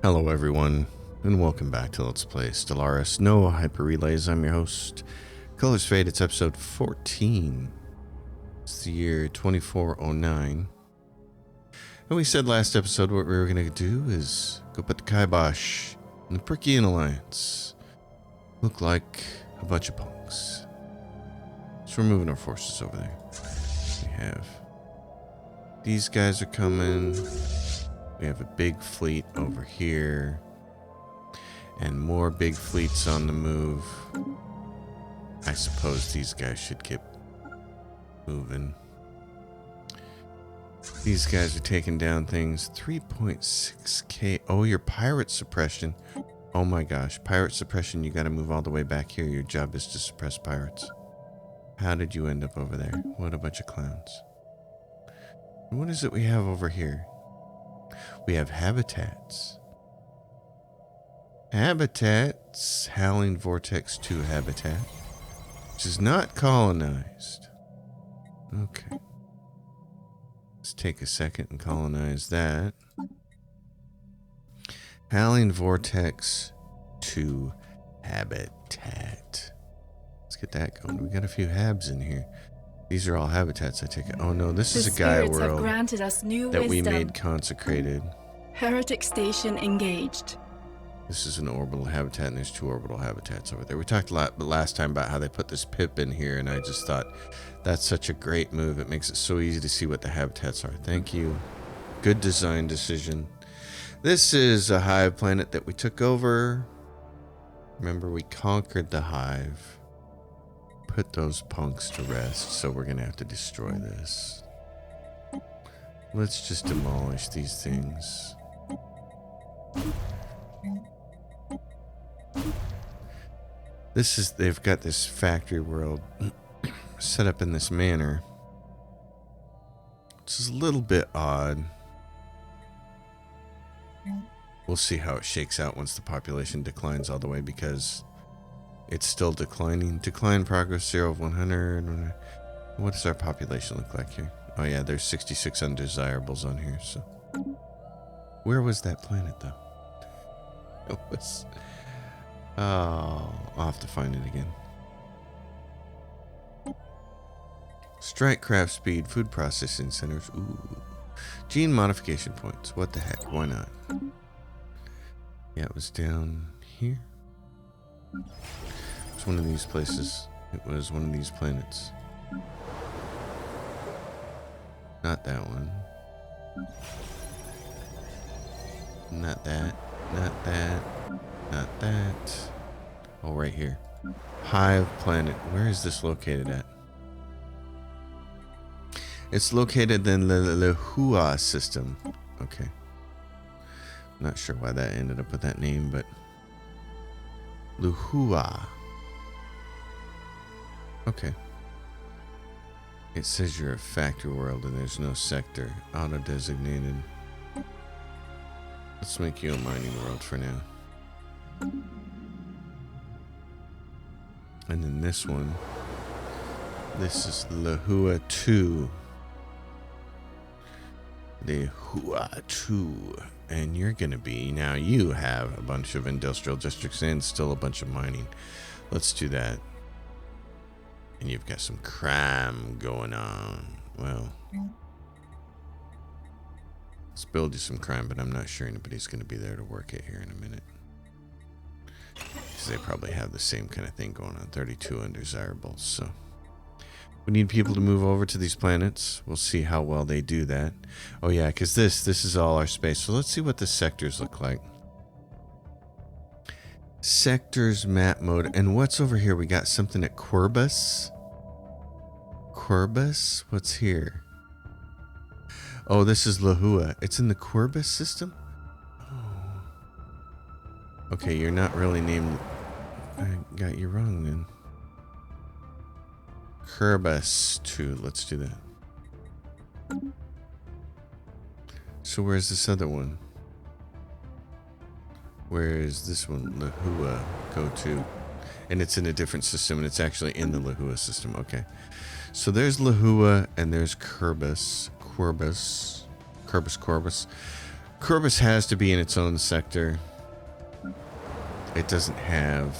Hello everyone, and welcome back to Let's Play Stellaris. No Hyper Relays, I'm your host. Colors Fade, it's episode 14. It's the year 2409. And we said last episode what we were going to do is go put the kibosh in the Perkian Alliance. Look like a bunch of punks. So we're moving our forces over there. We have... these guys are coming. We have a big fleet over here. And more big fleets on the move. I suppose these guys should keep moving. These guys are taking down things. 3.6k. Oh, your pirate suppression. Oh my gosh. Pirate suppression, you gotta move all the way back here. Your job is to suppress pirates. How did you end up over there? What a bunch of clowns. And what is it we have over here? We have habitats. Habitats. Howling Vortex 2 habitat. Which is not colonized. Okay. Let's take a second and colonize that. Howling Vortex 2 habitat. Let's get that going. We got a few habs in here. These are all habitats, I take it. Oh no, this is a Gaia world granted us new that wisdom. we made consecrated. Heretic station engaged. This is an orbital habitat, and there's 2 orbital habitats over there. We talked a lot last time about how they put this pip in here, and I just thought that's such a great move. It makes it so easy to see what the habitats are. Thank you. Good design decision. This is a hive planet that we took over. Remember, we conquered the hive. Put those punks to rest, so we're gonna have to destroy this. Let's just demolish these things. This is, they've got this factory world set up in this manner. Which is a little bit odd. We'll see how it shakes out once the population declines all the way, because it's still declining. Decline progress 0 of 100. What does our population look like here? Oh yeah, there's 66 undesirables on here, so. Where was that planet though? It was... oh, I'll have to find it again. Strike craft speed, food processing centers. Ooh. Gene modification points. What the heck? Why not? Yeah, it was down here. It's one of these places. It was one of these planets. Not that one. Not that. Not that. Not that. Oh, right here. Hive planet. Where is this located at? It's located in the Lehua system. Okay. Not sure why that ended up with that name, but... Lehua. Okay. It says you're a factory world and there's no sector. Auto-designated. Let's make you a mining world for now. And then this one. This is Lehua 2. Lehua 2. And you're gonna be... now you have a bunch of industrial districts and still a bunch of mining. Let's do that. And you've got some crime going on. Well, let's build you some crime, but I'm not sure anybody's going to be there to work it here in a minute. Because they probably have the same kind of thing going on. 32 undesirables, so... we need people to move over to these planets. We'll see how well they do that. Oh yeah, because this is all our space. So let's see what the sectors look like. Sectors map mode. And what's over here? We got something at Querbus. Querbus? What's here? Oh, this is Lehua. It's in the Querbus system? Oh. Okay, you're not really named... I got you wrong then. Querbus 2. Let's do that. So where's this other one? Where is this one? Lehua go to? And it's in a different system, and it's actually in the Lehua system. Okay. So there's Lehua, and there's Querbus. Kerbis has to be in its own sector. It doesn't have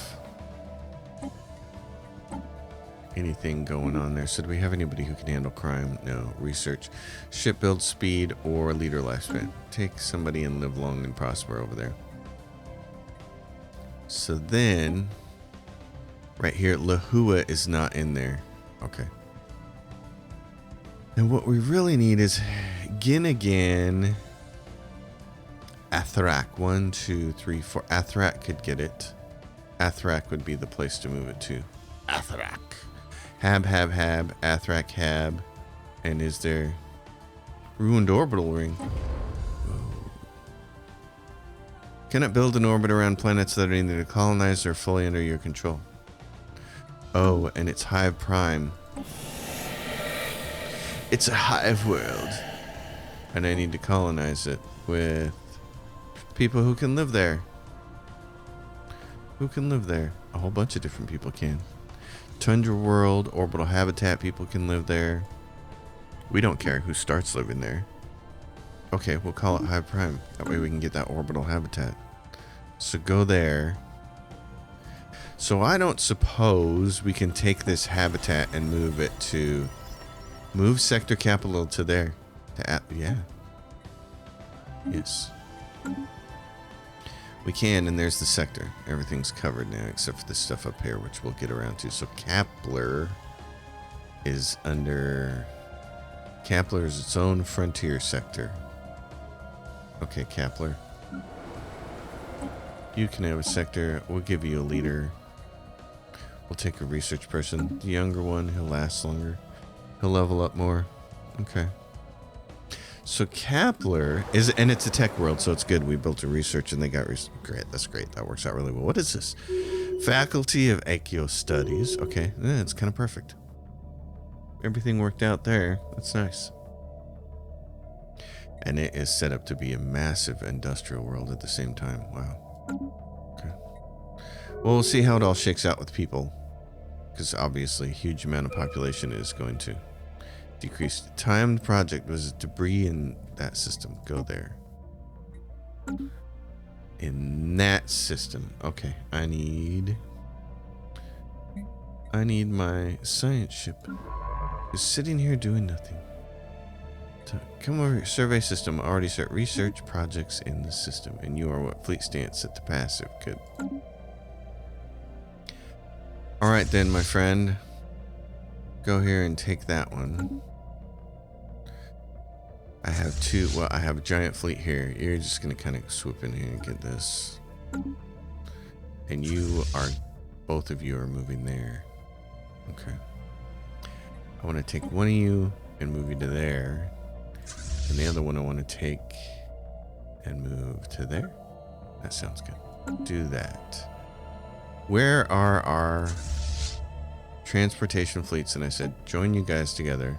anything going on there. So do we have anybody who can handle crime? No. Research, ship build speed, or leader lifespan. Take somebody and live long and prosper over there. So then, right here, Lahua is not in there. Okay. And what we really need is Ginnigan, Athrak. 1, 2, 3, 4. Athrak could get it. Athrak would be the place to move it to. Athrak. Hab, Athrak, Hab. And is there ruined orbital ring? Whoa. Cannot build an orbit around planets that are either colonized or fully under your control. Oh, and it's Hive Prime. It's a hive world. And I need to colonize it with people who can live there. Who can live there? A whole bunch of different people can. Tundra world, orbital habitat, people can live there. We don't care who starts living there. Okay, we'll call it Hive Prime. That way we can get that orbital habitat. So go there. So I don't suppose we can take this habitat and move it to... Move sector capital to there. Yeah. Yes. We can, and there's the sector. Everything's covered now except for this stuff up here, which we'll get around to. So Kepler is under... Kepler is its own frontier sector. Okay, Kepler. You can have a sector. We'll give you a leader. We'll take a research person. The younger one, he'll last longer. He'll level up more. Okay. So Kepler is, and it's a tech world, so it's good. We built a research and they got great. That's great. That works out really well. What is this? Faculty of Echo Studies. Okay, yeah, it's kind of perfect. Everything worked out there. That's nice. And it is set up to be a massive industrial world at the same time. Wow. Okay. Well, we'll see how it all shakes out with people. Because obviously a huge amount of population is going to decrease. The timed project was debris in that system. Go there. In that system. Okay. I need my science ship. It's sitting here doing nothing. Come over here. Survey system. Already start research projects in the system. And you are what? Fleet stance set to passive. Good. Alright then, my friend. Go here and take that one. I have two. Well, I have a giant fleet here. You're just going to kind of swoop in here and get this. And you are... Both of you are moving there. Okay. I want to take one of you and move you to there. And the other one I want to take and move to there. That sounds good. Do that. Where are our transportation fleets? And I said, join you guys together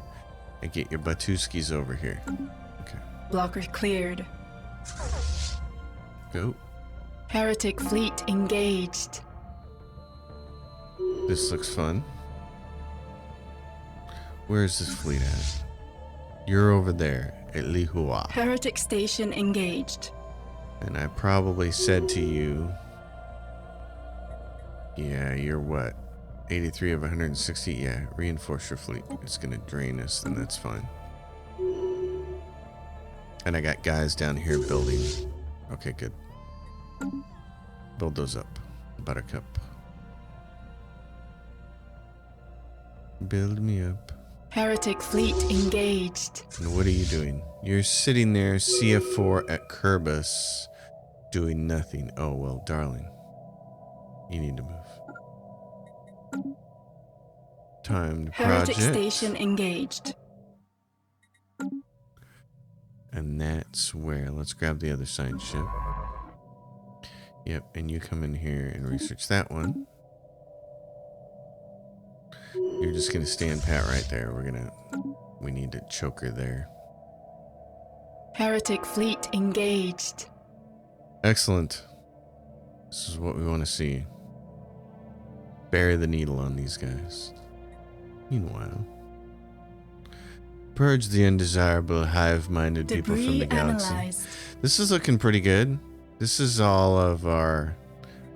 and get your Batuskis over here. Okay. Blocker cleared. Go. Heretic fleet engaged. This looks fun. Where is this fleet at? You're over there at Lihua. Heretic station engaged. And I probably said to you, yeah, you're what? 83 of 160? Yeah, reinforce your fleet. It's going to drain us, then that's fine. And I got guys down here building. Okay, good. Build those up. Buttercup. Build me up. Heretic fleet engaged. And what are you doing? You're sitting there, CF4 at Kerbis, doing nothing. Oh, well, darling. You need to move. Timed Heretic project. station engaged. And that's where. Let's grab the other science ship. Yep, and you come in here and research that one. You're just gonna stand pat right there. We need to choke her there. Heretic fleet engaged. Excellent. This is what we want to see. Bury the needle on these guys. Meanwhile, Purge the undesirable hive-minded people from Debris the galaxy. analyzed. This is looking pretty good. This is all of our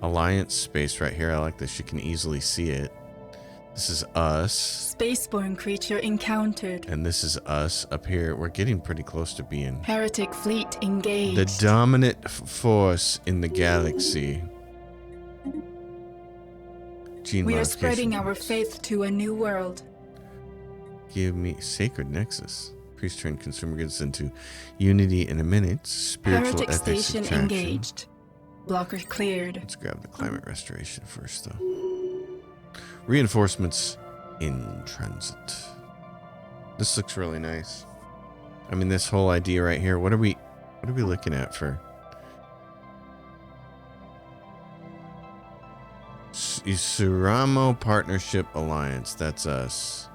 alliance space right here. I like this. You can easily see it. This is us. Spaceborne creature encountered. And this is us up here. We're getting pretty close to being Heretic fleet engaged. the dominant force in the galaxy. Gene We are modification. spreading our faith to a new world. Give me Sacred Nexus. Priest turn consumer goods into Unity in a minute. Spiritual Heretic ethics station extraction. engaged. Blocker cleared. Let's grab the climate restoration first, though. Reinforcements in transit. This looks really nice. I mean, this whole idea right here. What are we looking at for? Suramo Partnership Alliance. That's us.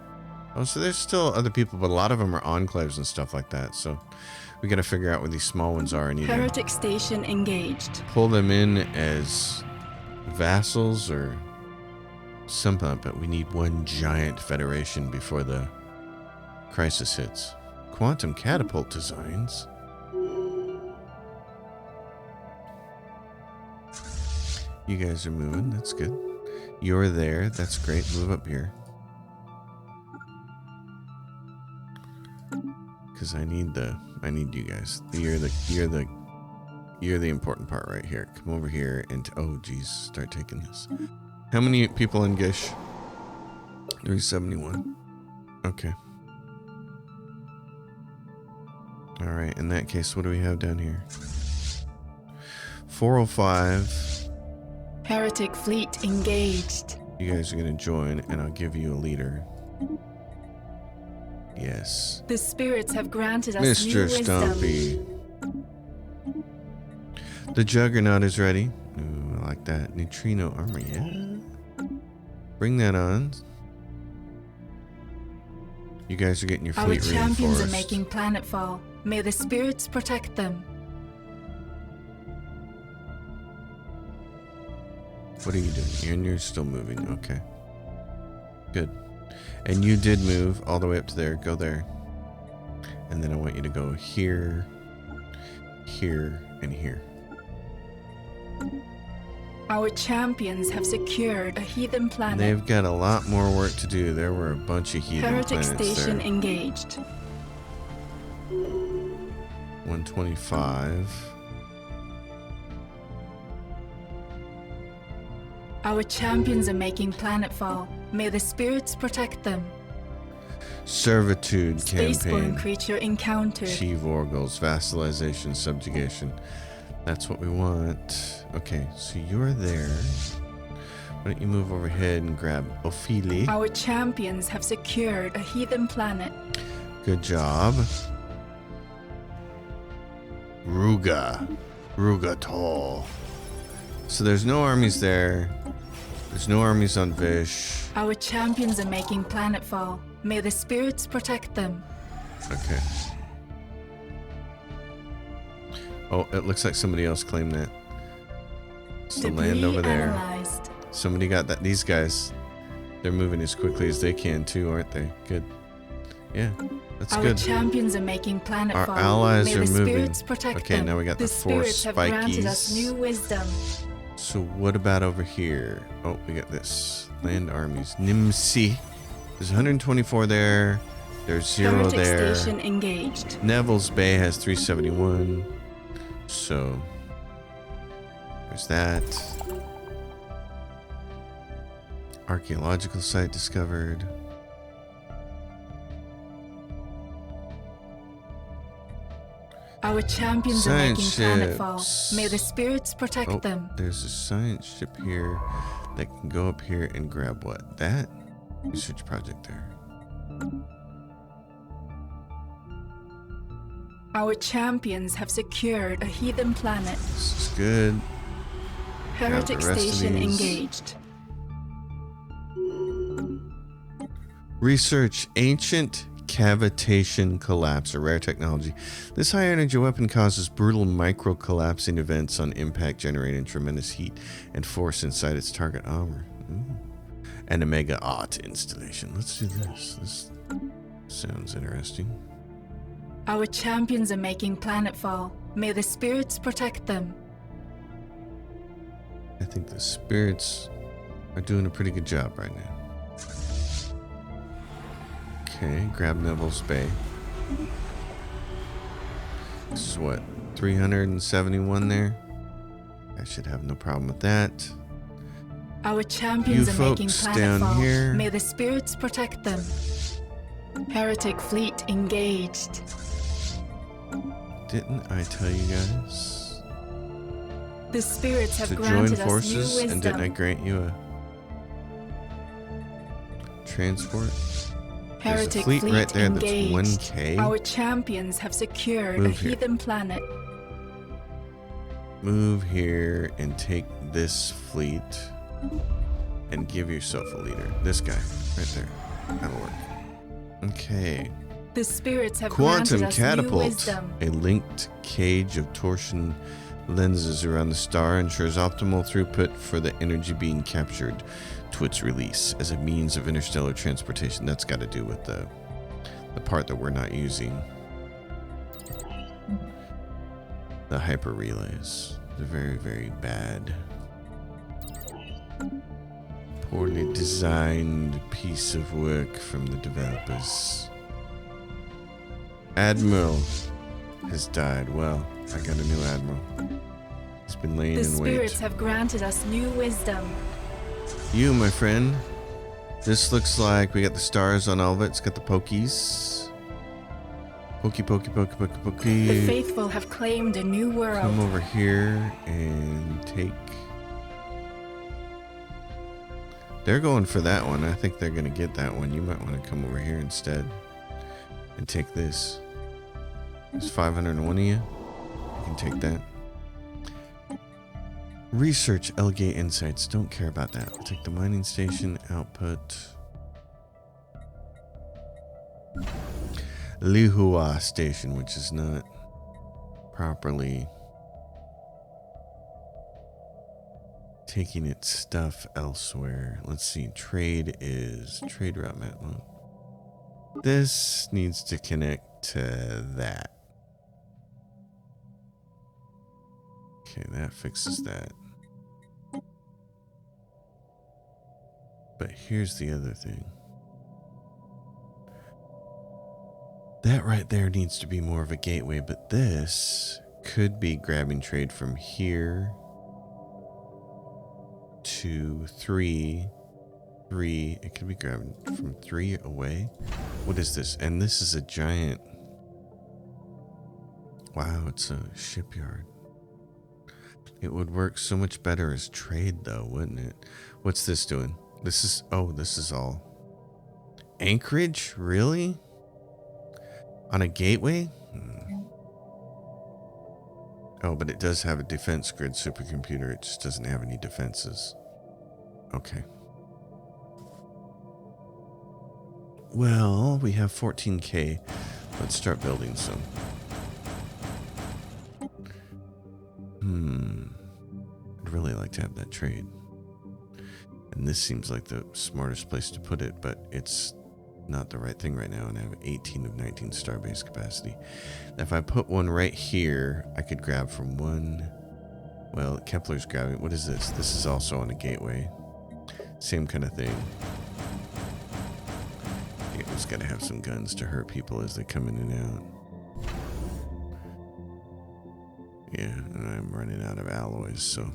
Oh, so there's still other people, but a lot of them are enclaves and stuff like that. So we got to figure out where these small ones are and either Heretic station engaged. pull them in as vassals or something. But we need one giant federation before the crisis hits. Quantum catapult designs. You guys are moving. That's good. You're there. That's great. Move up here. Because I need you guys. You're the important part right here. Come over here and oh geez, start taking this. How many people in Gish? 371. Okay. All right. In that case, what do we have down here? 405. Heretic fleet engaged. You guys are gonna join, and I'll give you a leader. Yes. The spirits have granted us new Mr. wisdom. Stumpy. The Juggernaut is ready. Ooh, I like that. Neutrino armor, yeah. Bring that on. You guys are getting your Our fleet champions reinforced. are making planetfall. May the spirits protect them. What are you doing? And you're still moving. Okay. Good. And you did move all the way up to there. Go there. And then I want you to go here, here, and here. Our champions have secured a heathen planet. They've got a lot more work to do. There were a bunch of heathen Heretic planets station there. engaged. 125. Our champions are making planetfall. May the spirits protect them. Servitude Spaceborne campaign. creature encountered. Achieve Orgles. Vassalization. Subjugation. That's what we want. Okay, so you're there. Why don't you move overhead and grab Ophelia? Our champions have secured a heathen planet. Good job. Ruga. Rugatol. So there's no armies there. There's no armies on Vish. Our champions are making planetfall. May the spirits protect them. Okay. Oh, it looks like somebody else claimed that. It's the land over there. Analyzed. Somebody got that. These guys, they're moving as quickly as they can too, aren't they? Good. Yeah, that's Our good. champions are making planetfall. Our allies May are the moving. spirits protect Okay, them. now we got the four spirits have granted us spikies. new wisdom. So what about over here? Oh, we got this. Land armies. Nimsi. There's 124 there. There's 0 Heretic there. station engaged. Neville's Bay has 371. So there's that. Archaeological site discovered. Our champions Science are making ships. planetfall. May the spirits protect Oh, them. there's a science ship here that can go up here and grab what? That research project there. Our champions have secured a heathen planet. This is good. Heretic the rest of station these. engaged. Research ancient cavitation collapse, a rare technology. This high energy weapon causes brutal micro collapsing events on impact, generating tremendous heat and force inside its target armor. Ooh. And a mega art installation. Let's do this. Sounds interesting. Our champions are making planetfall. May the spirits protect them. I think the spirits are doing a pretty good job right now. Okay, grab Neville's Bay. This is what, 371 there? I should have no problem with that. Our champions You are making folks down planetfall. here. May the spirits protect them. Heretic fleet engaged. Didn't I tell you guys The spirits have to join granted us new forces, wisdom. and didn't I grant you a transport? There's a Heretic fleet right there that's engaged. 1K. Our champions have secured Move a here. heathen planet. Move here and take this fleet and give yourself a leader. This guy right there. That'll work. Okay. The spirits have Quantum granted us new catapult. wisdom. A linked cage of torsion lenses around the star ensures optimal throughput for the energy being captured to its release as a means of interstellar transportation. That's got to do with the part that we're not using. The hyper relays. They're very, very bad. Poorly designed piece of work from the developers. Admiral has died. Well, I got a new admiral. He's been laying The in wait. spirits have granted us new wisdom. You, my friend. This looks like we got the stars on all of it. It's got the pokies. Pokey, pokey, pokey, pokey, The pokey. faithful have claimed a new world. Come over here and take... They're going for that one. I think they're going to get that one. You might want to come over here instead and take this. There's 501 of you. You can take that. Research Elgate Insights. Don't care about that. I'll take the mining station output. Lihua Station, which is not properly taking its stuff elsewhere. Let's see. Trade route map. Well, this needs to connect to that. Okay, that fixes that. But here's the other thing. That right there needs to be more of a gateway, but this could be grabbing trade from here to 3. It could be grabbing from 3 away. What is this? And this is a giant... Wow, it's a shipyard. It would work so much better as trade, though, wouldn't it? What's this doing? This is... Oh, this is all... Anchorage? Really? On a gateway? Oh, but it does have a defense grid supercomputer. It just doesn't have any defenses. Okay. Well, we have 14K. Let's start building some. I'd really like to have that trade. And this seems like the smartest place to put it, but it's not the right thing right now, and I have 18 of 19 starbase capacity. If I put one right here, I could grab from one. Well, Kepler's grabbing. What is this? This is also on a gateway. Same kind of thing. It's got to have some guns to hurt people as they come in and out. Yeah, and I'm running out of alloys, so...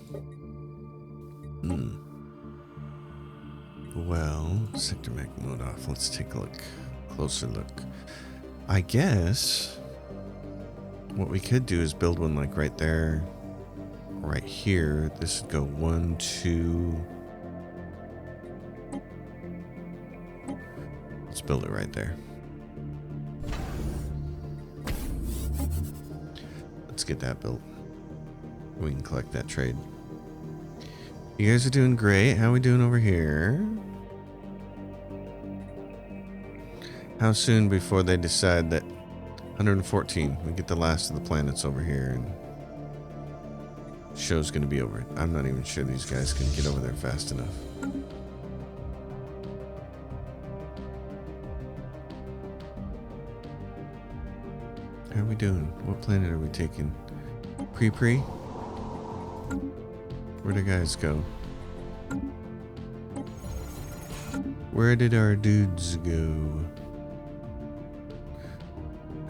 Well, sector mech mode off. Let's take a look. Closer look. I guess what we could do is build one like right there, right here. This would go 1, 2. Let's build it right there. Let's get that built. We can collect that trade. You guys are doing great. How are we doing over here? How soon before they decide that 114, we get the last of the planets over here and show's gonna be over. I'm not even sure these guys can get over there fast enough. we doing? What planet are we taking? Pre-pre? Where'd the guys go? Where did our dudes go?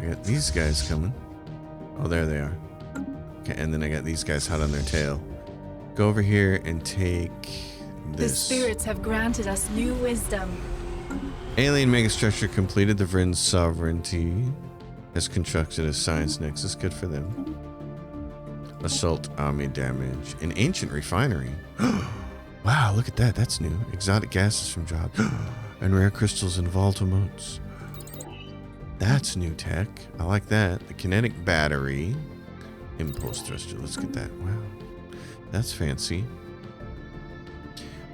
I got these guys coming. Oh, there they are. Okay, and then I got these guys hot on their tail. Go over here and take this. The spirits have granted us new wisdom. Alien megastructure completed. The Vryn's sovereignty has constructed a science nexus. Good for them. Assault army damage. An ancient refinery. Wow, look at that. That's new. Exotic gases from jobs. And rare crystals and volatile motes. That's new tech. I like that. The kinetic battery. Impulse thruster. Let's get that. Wow. That's fancy.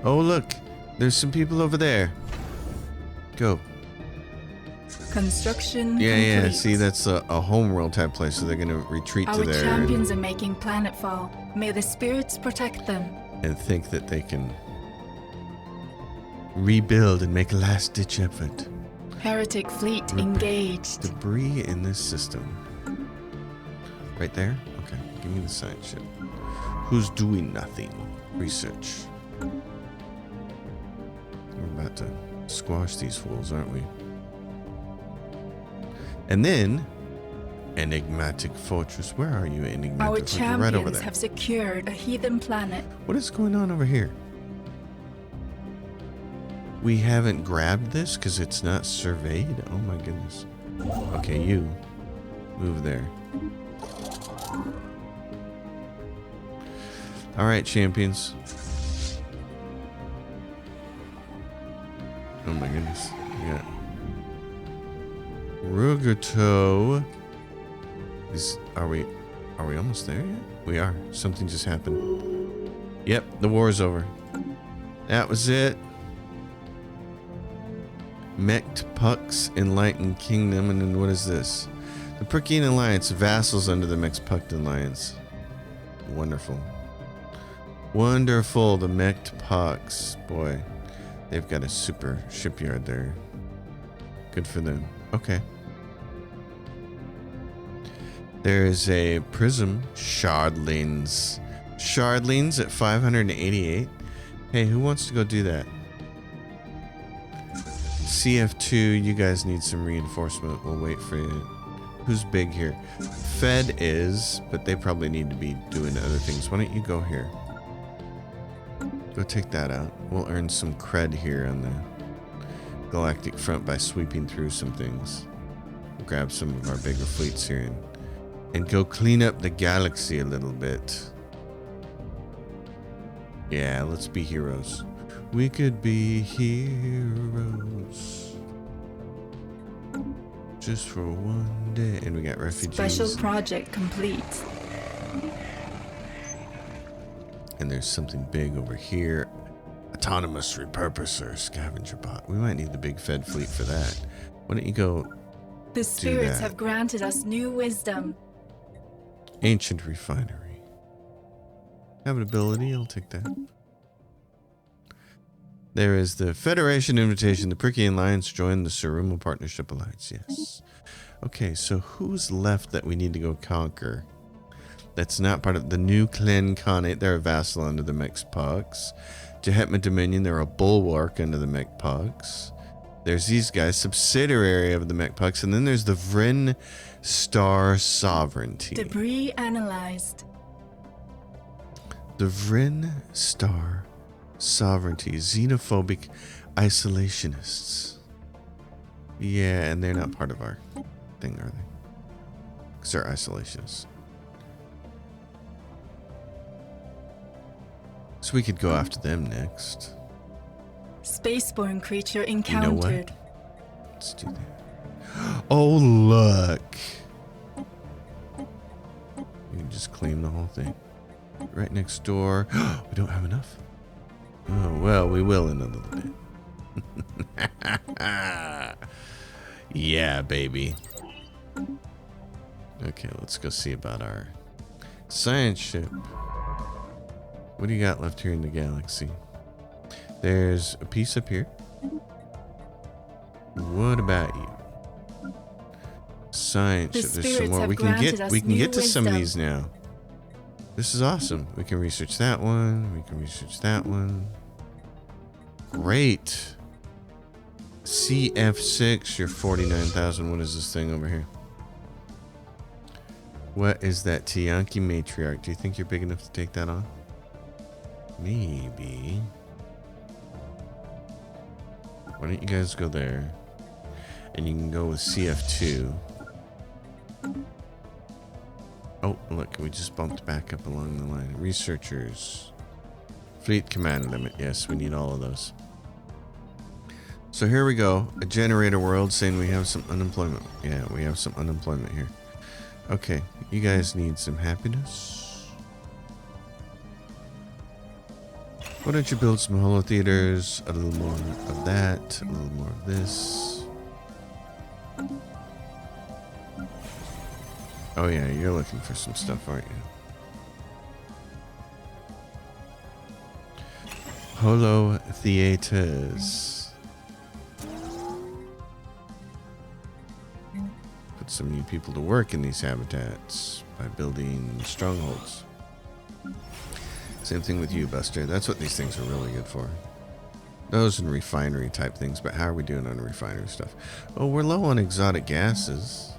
Oh, look. There's some people over there. Go. Construction Yeah, complete. yeah. See, that's a homeworld type place, so they're going to retreat to Our there champions are making planetfall. May the spirits protect them. and think that they can rebuild and make a last-ditch effort. Heretic fleet engaged. Debris in this system. Right there? Okay, give me the science ship. Who's doing nothing? Research. We're about to squash these fools, aren't we? And then, enigmatic fortress. Where are you, enigmatic Our fortress? Right over champions there. have secured a heathen planet. What is going on over here? We haven't grabbed this because it's not surveyed? Oh my goodness. Okay, you. Move there. Alright, champions. Oh my goodness. We got Rugato. Are we almost there yet? We are. Something just happened. Yep, the war is over. That was it. Mech Puck's Enlightened Kingdom, and then what is this? The Prukian Alliance, vassals under the Mech Puck Alliance. Wonderful. Wonderful, the Mech Pucks. Boy, they've got a super shipyard there. Good for them. Okay. There is a Prism Shardlings. Shardlings at 588. Hey, who wants to go do that? CF2, you guys need some reinforcement. We'll wait for you. Who's big here? Fed is, but they probably need to be doing other things. Why don't you go here? Go take that out. We'll earn some cred here on the galactic front by sweeping through some things. We'll grab some of our bigger fleets here and go clean up the galaxy a little bit. Yeah, let's be heroes. We could be heroes just for one day. And we got refugees. Special project complete. And there's something big over here. Autonomous repurposer scavenger bot. We might need the big Fed fleet for that. Why don't you go The spirits that. have granted us new wisdom. ancient refinery. Habitability, I'll take that. There is the Federation invitation. The Prukian Alliance joined the Saruman Partnership Alliance. Yes. Okay, so who's left that we need to go conquer? That's not part of the new Clan Khanate. They're a vassal under the Mech Pucks. Jehetma Dominion, they're a bulwark under the Mech Pucks. There's these guys, subsidiary of the Mech Pucks. And then there's the Vryn Star Sovereignty. Debris analyzed. The Vryn Star Sovereignty. Xenophobic isolationists. Yeah, and they're not part of our thing, are they? Because they're isolationists. So we could go after them next. Spaceborne creature You know encountered. what? Let's do that. Oh, look. You can just claim the whole thing. Right next door. We don't have enough. Oh, well, we will in a little bit. Yeah, baby. Okay, let's go see about our science ship. What do you got left here in the galaxy? There's a piece up here. What about you? Science. The There's some spirits more. have We can granted us get new to some of wisdom. these now. This is awesome. We can research that one. We can research that one. Great. CF6, you're 49,000. What is this thing over here? What is that? Tianki Matriarch. Do you think you're big enough to take that on? Maybe. Why don't you guys go there? And you can go with CF2. Oh, look, we just bumped back up along the line. Researchers. Fleet command limit. Yes, we need all of those. So here we go. A generator world saying we have some unemployment. Yeah, we have some unemployment here. Okay, you guys need some happiness. Why don't you build some holo theaters? A little more of that. A little more of this. Oh yeah, you're looking for some stuff, aren't you? Holo theaters. Put some new people to work in these habitats by building strongholds. Same thing with you, Buster. That's what these things are really good for. Those and refinery type things, but how are we doing on refinery stuff? Oh, we're low on exotic gases.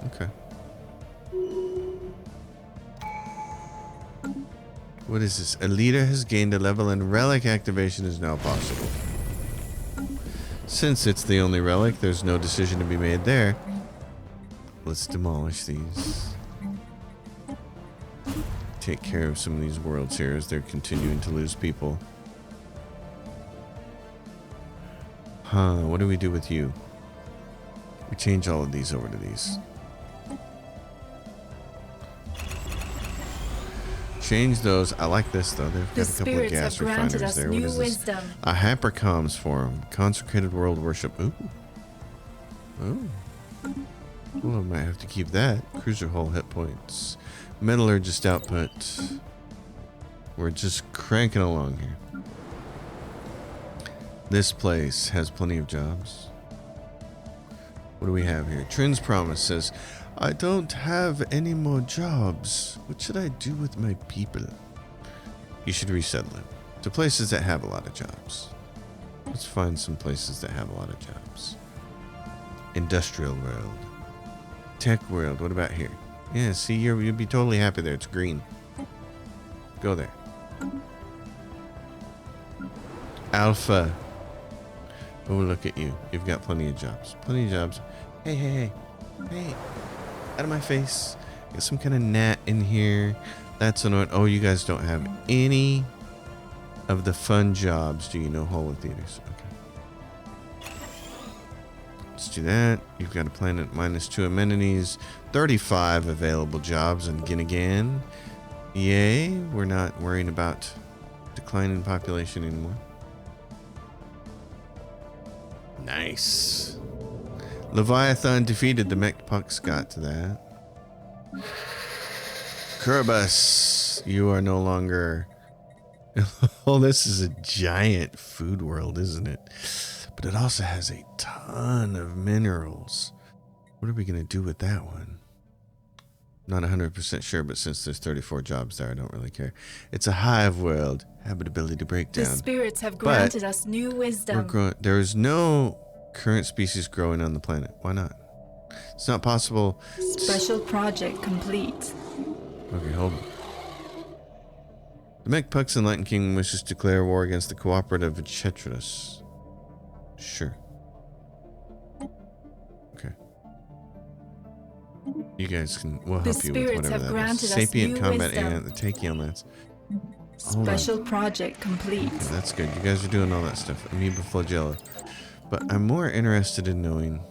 Okay. What is this? A leader has gained a level and relic activation is now possible. Since it's the only relic, there's no decision to be made there. Let's demolish these. Take care of some of these worlds here as they're continuing to lose people. Huh, what do we do with you? We change all of these over to these. Change those. I like this though. They've got a couple of gas refineries there. What is this? A hypercoms forum. Consecrated world worship. Ooh. Ooh. Well, I might have to keep that. Cruiser hull hit points. Metallurgist output. We're just cranking along here. This place has plenty of jobs. What do we have here? Trin's Promise says, I don't have any more jobs. What should I do with my people? You should resettle them to places that have a lot of jobs. Let's find some places that have a lot of jobs. Industrial world. Tech world. What about here? Yeah, see, you'd be totally happy there. It's green. Go there. Alpha. Oh, look at you. You've got plenty of jobs. Plenty of jobs. Hey, hey, hey. Hey. Out of my face. Got some kind of gnat in here. That's annoying. Oh, you guys don't have any of the fun jobs, do you know? Holo theaters. Okay. Let's do that. You've got a planet -2 amenities. 35 available jobs in Ginnigan. Yay. We're not worrying about declining population anymore. Nice. Leviathan defeated. The mech pucks got to that. Kerbus, you are no longer... Oh, this is a giant food world, isn't it? But it also has a ton of minerals. What are we going to do with that one? Not 100% sure, but since there's 34 jobs there, I don't really care. It's a hive world. Habitability to break down. The spirits have granted us new wisdom. There is no current species growing on the planet. Why not? It's not possible. Special project complete. Okay, hold on. The Mechpucks and Latin King wishes to declare war against the cooperative Chetras. Sure. Okay. You guys can. We'll help you with whatever that is. Sapient combat and the Tachyon Lance. Special project complete. Okay, that's good. You guys are doing all that stuff. Amoeba flagella. But I'm more interested in knowing.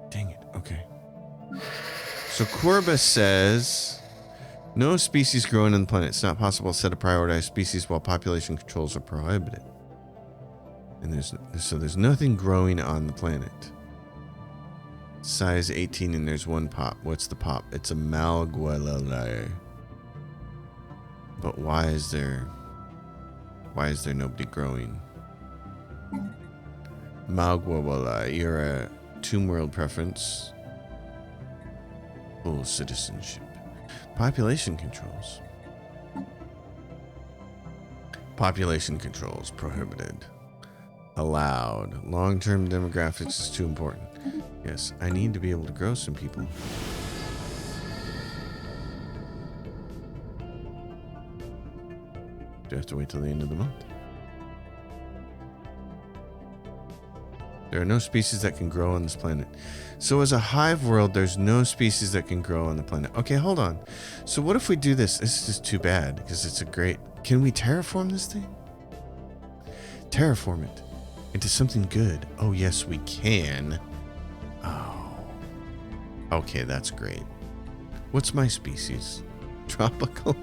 Dang it. Okay. So Corbus says, no species growing on the planet. It's not possible to set a prioritized species while population controls are prohibited. And there's nothing growing on the planet. Size 18 and there's one pop. What's the pop? It's a Malgualalae. But why is there nobody growing? Malgualalae, you're a Tomb world preference. Full citizenship. Population controls. Population controls prohibited. Allowed. Long-term demographics is too important. Yes, I need to be able to grow some people. Do I have to wait till the end of the month? There are no species that can grow on this planet. So as a hive world, there's no species that can grow on the planet. Okay, hold on. So what if we do this? This is just too bad because it's a great... Can we terraform this thing? Terraform it into something good. Oh, yes, we can. Oh. Okay, that's great. What's my species? Tropical?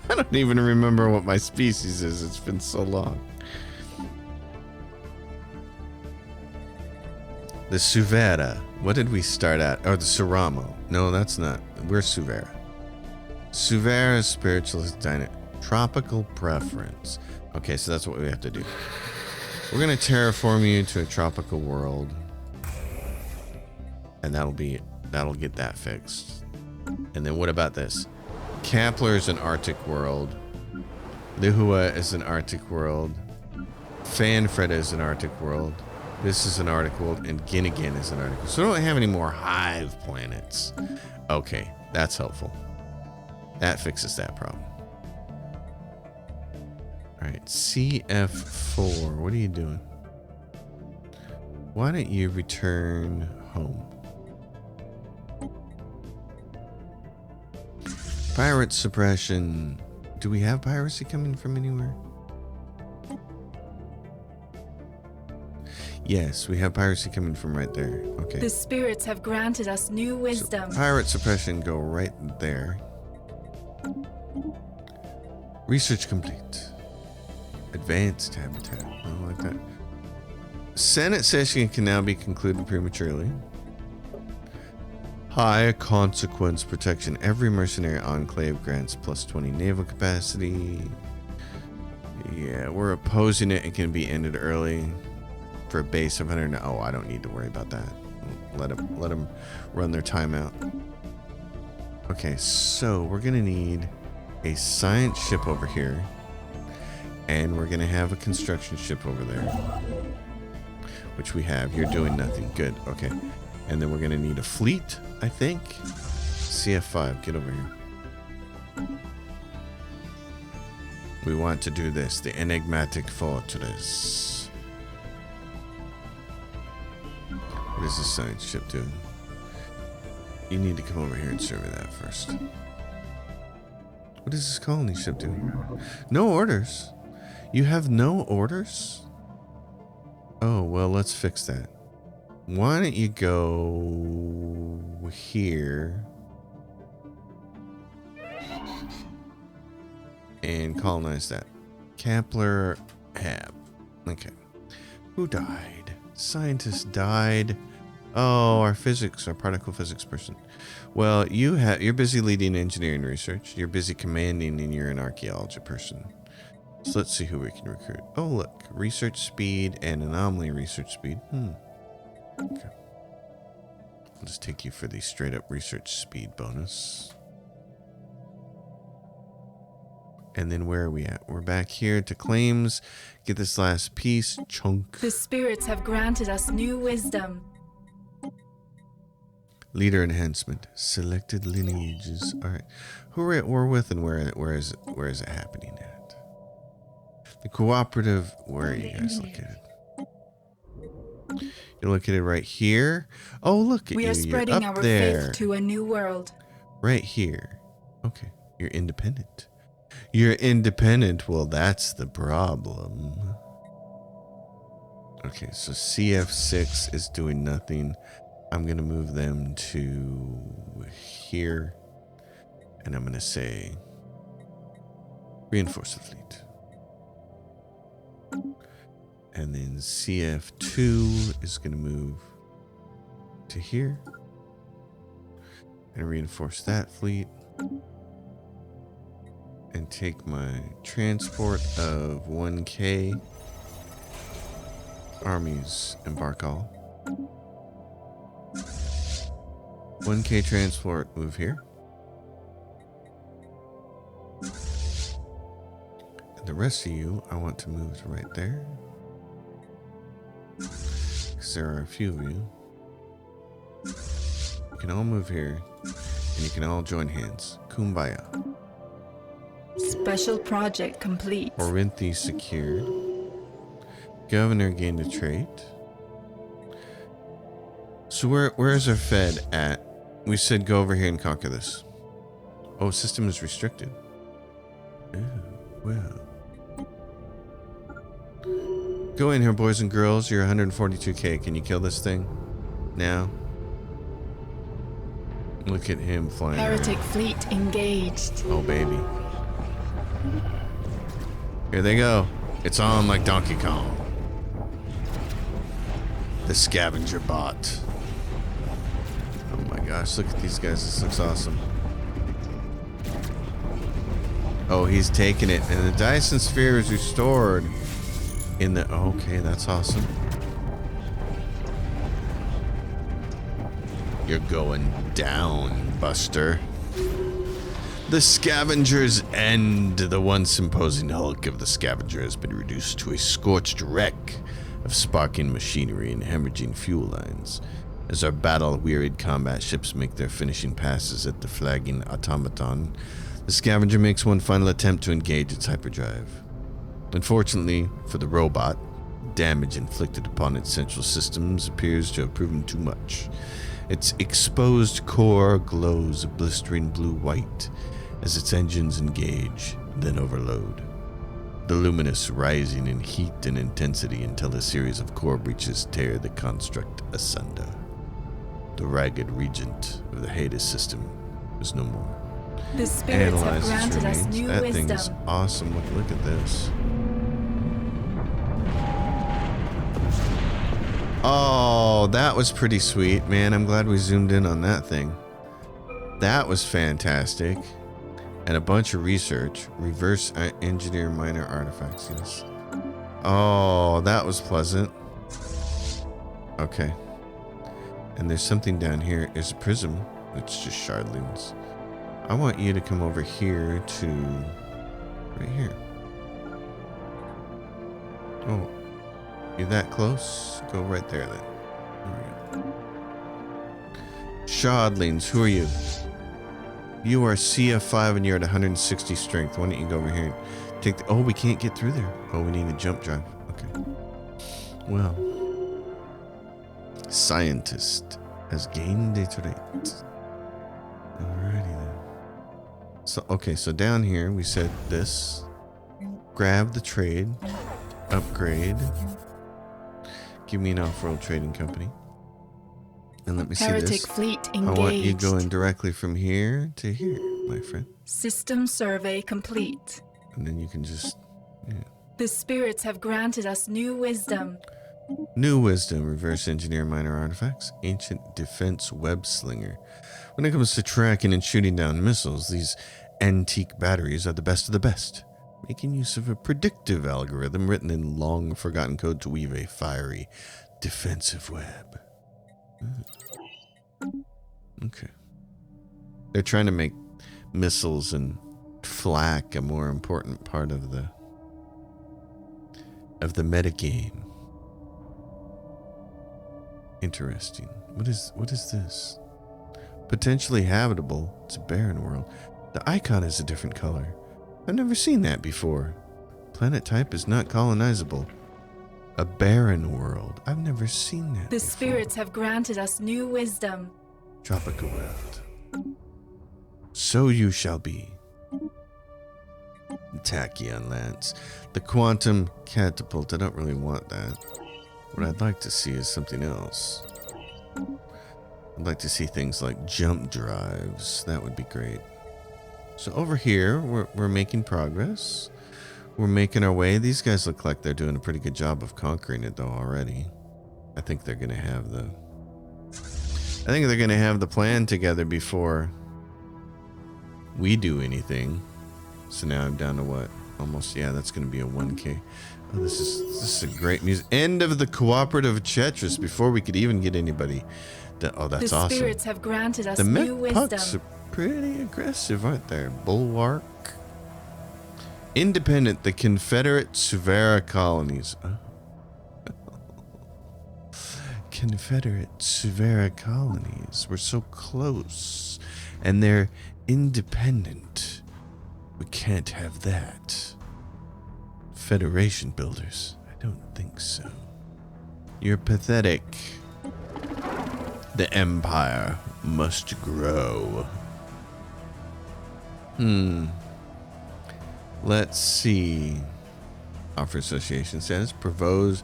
I don't even remember what my species is. It's been so long. The Suvera. What did we start at? Oh, the Suramo. No, that's not. We're Suvera. Suvera spiritualist dynamic. Tropical preference. Okay, so that's what we have to do. We're going to terraform you to a tropical world. And that'll get that fixed. And then what about this? Kepler is an Arctic world. Lihua is an Arctic world. Fanfred is an Arctic world. This is an Arctic world, and Ginnigan is an Arctic world. So we don't have any more hive planets. Okay, that's helpful. That fixes that problem. All right, CF4, what are you doing? Why don't you return home? Pirate suppression. Do we have piracy coming from anywhere? Yes, we have piracy coming from right there. Okay. The spirits have granted us new wisdom. So pirate suppression, go right there. Research complete. Advanced habitat. I don't like that. Senate session can now be concluded prematurely. High consequence protection. Every mercenary enclave grants plus 20 naval capacity. Yeah, we're opposing it. It can be ended early. For a base of 100. Oh, I don't need to worry about that. Let them run their timeout. Okay, so we're gonna need a science ship over here, and we're gonna have a construction ship over there, which we have. You're doing nothing. Good. Okay, and then we're gonna need a fleet, I think. CF5, get over here. We want to do this. The enigmatic fortress. What is this science ship doing? You need to come over here and survey that first. What is this colony ship doing? No orders. You have no orders? Oh, well, let's fix that. Why don't you go here and colonize that? Kepler Hab. Okay. Who died? Scientist died. Oh, our particle physics person. Well, you're busy leading engineering research. You're busy commanding, and you're an archaeology person. So let's see who we can recruit. Oh, look, research speed and anomaly research speed. Okay. I'll just take you for the straight up research speed bonus. And then where are we at? We're back here to claims. Get this last piece. Chunk. The spirits have granted us new wisdom. Leader enhancement. Selected lineages. All right. Who we're with, and where is it happening at? The cooperative. Where are you guys located? You're located right here. Oh, look at you. We are spreading You're up our there. faith to a new world. Right here. Okay. You're independent. You're independent. Well, that's the problem. Okay, so CF6 is doing nothing. I'm going to move them to here. And I'm going to say reinforce the fleet. And then CF2 is going to move to here. And reinforce that fleet. And take my transport of 1K. Armies embark all. 1K transport, move here. And the rest of you, I want to move to right there. Because there are a few of you. You can all move here, and you can all join hands. Kumbaya. Special project complete. Orinthe secured. Governor gained a trait. So where's our Fed at? We said go over here and conquer this. Oh, system is restricted. Oh, well. Go in here, boys and girls. You're 142k. Can you kill this thing? Now? Look at him flying Heretic around. fleet engaged. Oh, baby. Here they go. It's on like Donkey Kong. The scavenger bot. Oh my gosh, look at these guys. This looks awesome. Oh, he's taking it. And the Dyson sphere is restored in the... Okay, that's awesome. You're going down, Buster. The Scavenger's End. The once imposing hulk of the Scavenger has been reduced to a scorched wreck of sparking machinery and hemorrhaging fuel lines. As our battle-wearied combat ships make their finishing passes at the flagging automaton, the Scavenger makes one final attempt to engage its hyperdrive. Unfortunately for the robot, damage inflicted upon its central systems appears to have proven too much. Its exposed core glows a blistering blue-white as its engines engage, then overload. The luminous rising in heat and intensity until a series of core breaches tear the construct asunder. The ragged regent of the Hades system is no more. The spirits have Analyze its granted us remains. new That wisdom. thing is awesome. Look at this. Oh, that was pretty sweet, man. I'm glad we zoomed in on that thing. That was fantastic. And a bunch of research. Reverse engineer minor artifacts. Yes. Oh, that was pleasant. Okay. And there's something down here. There's a prism. It's just shardlings. I want you to come over here to... right here. Oh. You're that close? Go right there then. There we go. Shardlings, who are you? You are CF5 and you're at 160 strength. Why don't you go over here and take the... Oh, we can't get through there. Oh, we need a jump drive. Okay. Well. Scientist has gained a trait. Alrighty then. So, okay, so down here we said this. Grab the trade. Upgrade. Give me an off-road trading company. And let me see Heretic this. fleet I engaged. want you going directly from here to here, my friend. System survey complete. And then you can just... yeah. The spirits have granted us new wisdom. New wisdom, reverse engineer minor artifacts, ancient defense web slinger. When it comes to tracking and shooting down missiles, these antique batteries are the best of the best, making use of a predictive algorithm written in long forgotten code to weave a fiery defensive web. Okay. They're trying to make missiles and flak a more important part of the metagame. Interesting. What is this? Potentially habitable. It's a barren world. The icon is a different color. I've never seen that before. Planet type is not colonizable. A barren world. I've never seen that The before. spirits have granted us new wisdom. Tropical world. So you shall be. Tachyon Lance. The quantum catapult. I don't really want that. What I'd like to see is something else. I'd like to see things like jump drives. That would be great. So over here, we're making progress. We're making our way. These guys look like they're doing a pretty good job of conquering it, though, already. I think they're gonna have the plan together before we do anything. So now I'm down to what? almost. Yeah, that's going to be a 1K. Oh, this is a great music. End of the cooperative Chetris before we could even get anybody. Oh, that's the awesome. spirits have granted us The new mech pucks wisdom. are pretty aggressive, aren't they? Bulwark. Independent, the Confederate Suvera colonies. Oh. Confederate Suvera colonies. We're so close. And they're independent. We can't have that. Federation builders. I don't think so. You're pathetic. The Empire must grow. Let's see. Offer association says propose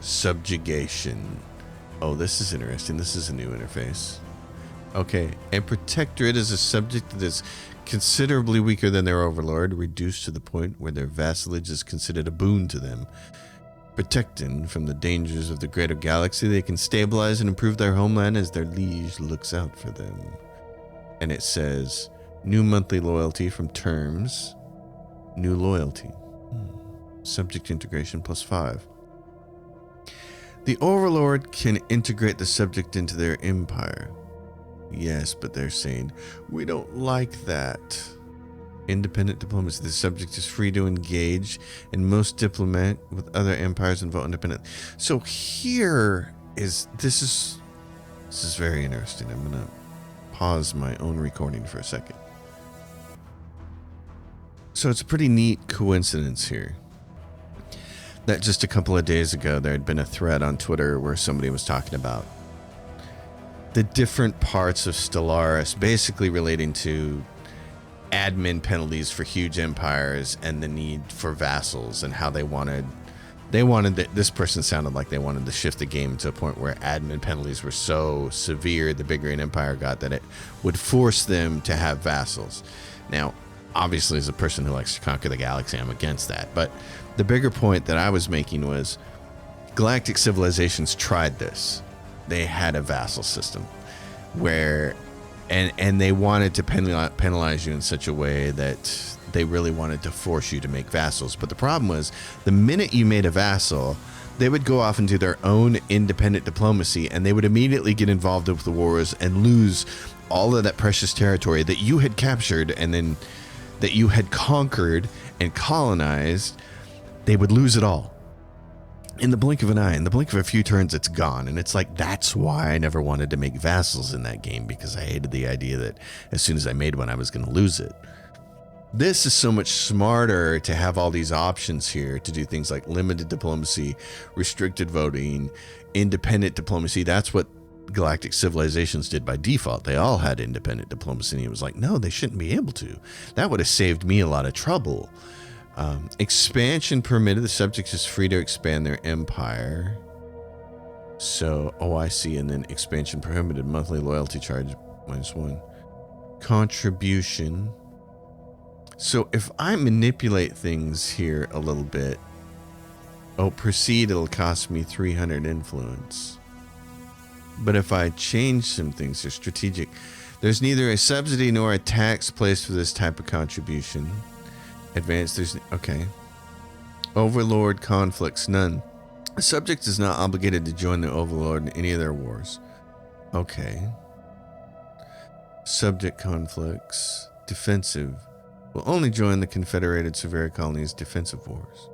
subjugation. Oh, this is interesting. This is a new interface. Okay, a protectorate is a subject that is considerably weaker than their overlord, reduced to the point where their vassalage is considered a boon to them. Protected from the dangers of the greater galaxy, they can stabilize and improve their homeland as their liege looks out for them. And it says, new monthly loyalty from terms, new loyalty. Subject integration +5. The overlord can integrate the subject into their empire. Yes, but they're saying, we don't like that. Independent diplomacy. The subject is free to engage in most diplomat with other empires and vote independent. So here is, this is very interesting. I'm going to pause my own recording for a second. So it's a pretty neat coincidence here that just a couple of days ago there had been a thread on Twitter where somebody was talking about the different parts of Stellaris, basically relating to admin penalties for huge empires and the need for vassals, and how they wanted that. This person sounded like they wanted to shift the game to a point where admin penalties were so severe the bigger an empire got that it would force them to have vassals. Now, obviously, as a person who likes to conquer the galaxy, I'm against that, but the bigger point that I was making was galactic civilizations tried this. They had a vassal system where, and they wanted to penalize you in such a way that they really wanted to force you to make vassals. But the problem was, the minute you made a vassal, they would go off and do their own independent diplomacy, and they would immediately get involved with the wars and lose all of that precious territory that you had captured and then that you had conquered and colonized. They would lose it all. In the blink of an eye, in the blink of a few turns, it's gone. And it's like, that's why I never wanted to make vassals in that game, because I hated the idea that as soon as I made one, I was going to lose it. This is so much smarter to have all these options here to do things like limited diplomacy, restricted voting, independent diplomacy. That's what galactic civilizations did by default. They all had independent diplomacy, and it was like, no, they shouldn't be able to. That would have saved me a lot of trouble. Expansion permitted. The subject is free to expand their empire. So, I see. And then expansion prohibited. Monthly loyalty charge -1. Contribution. So if I manipulate things here a little bit, proceed, it'll cost me 300 influence. But if I change some things here, strategic, there's neither a subsidy nor a tax placed for this type of contribution. Advanced, okay. Overlord conflicts, none. The subject is not obligated to join the Overlord in any of their wars. Okay. Subject conflicts, defensive, will only join the Confederated Suvera Colonies' defensive wars.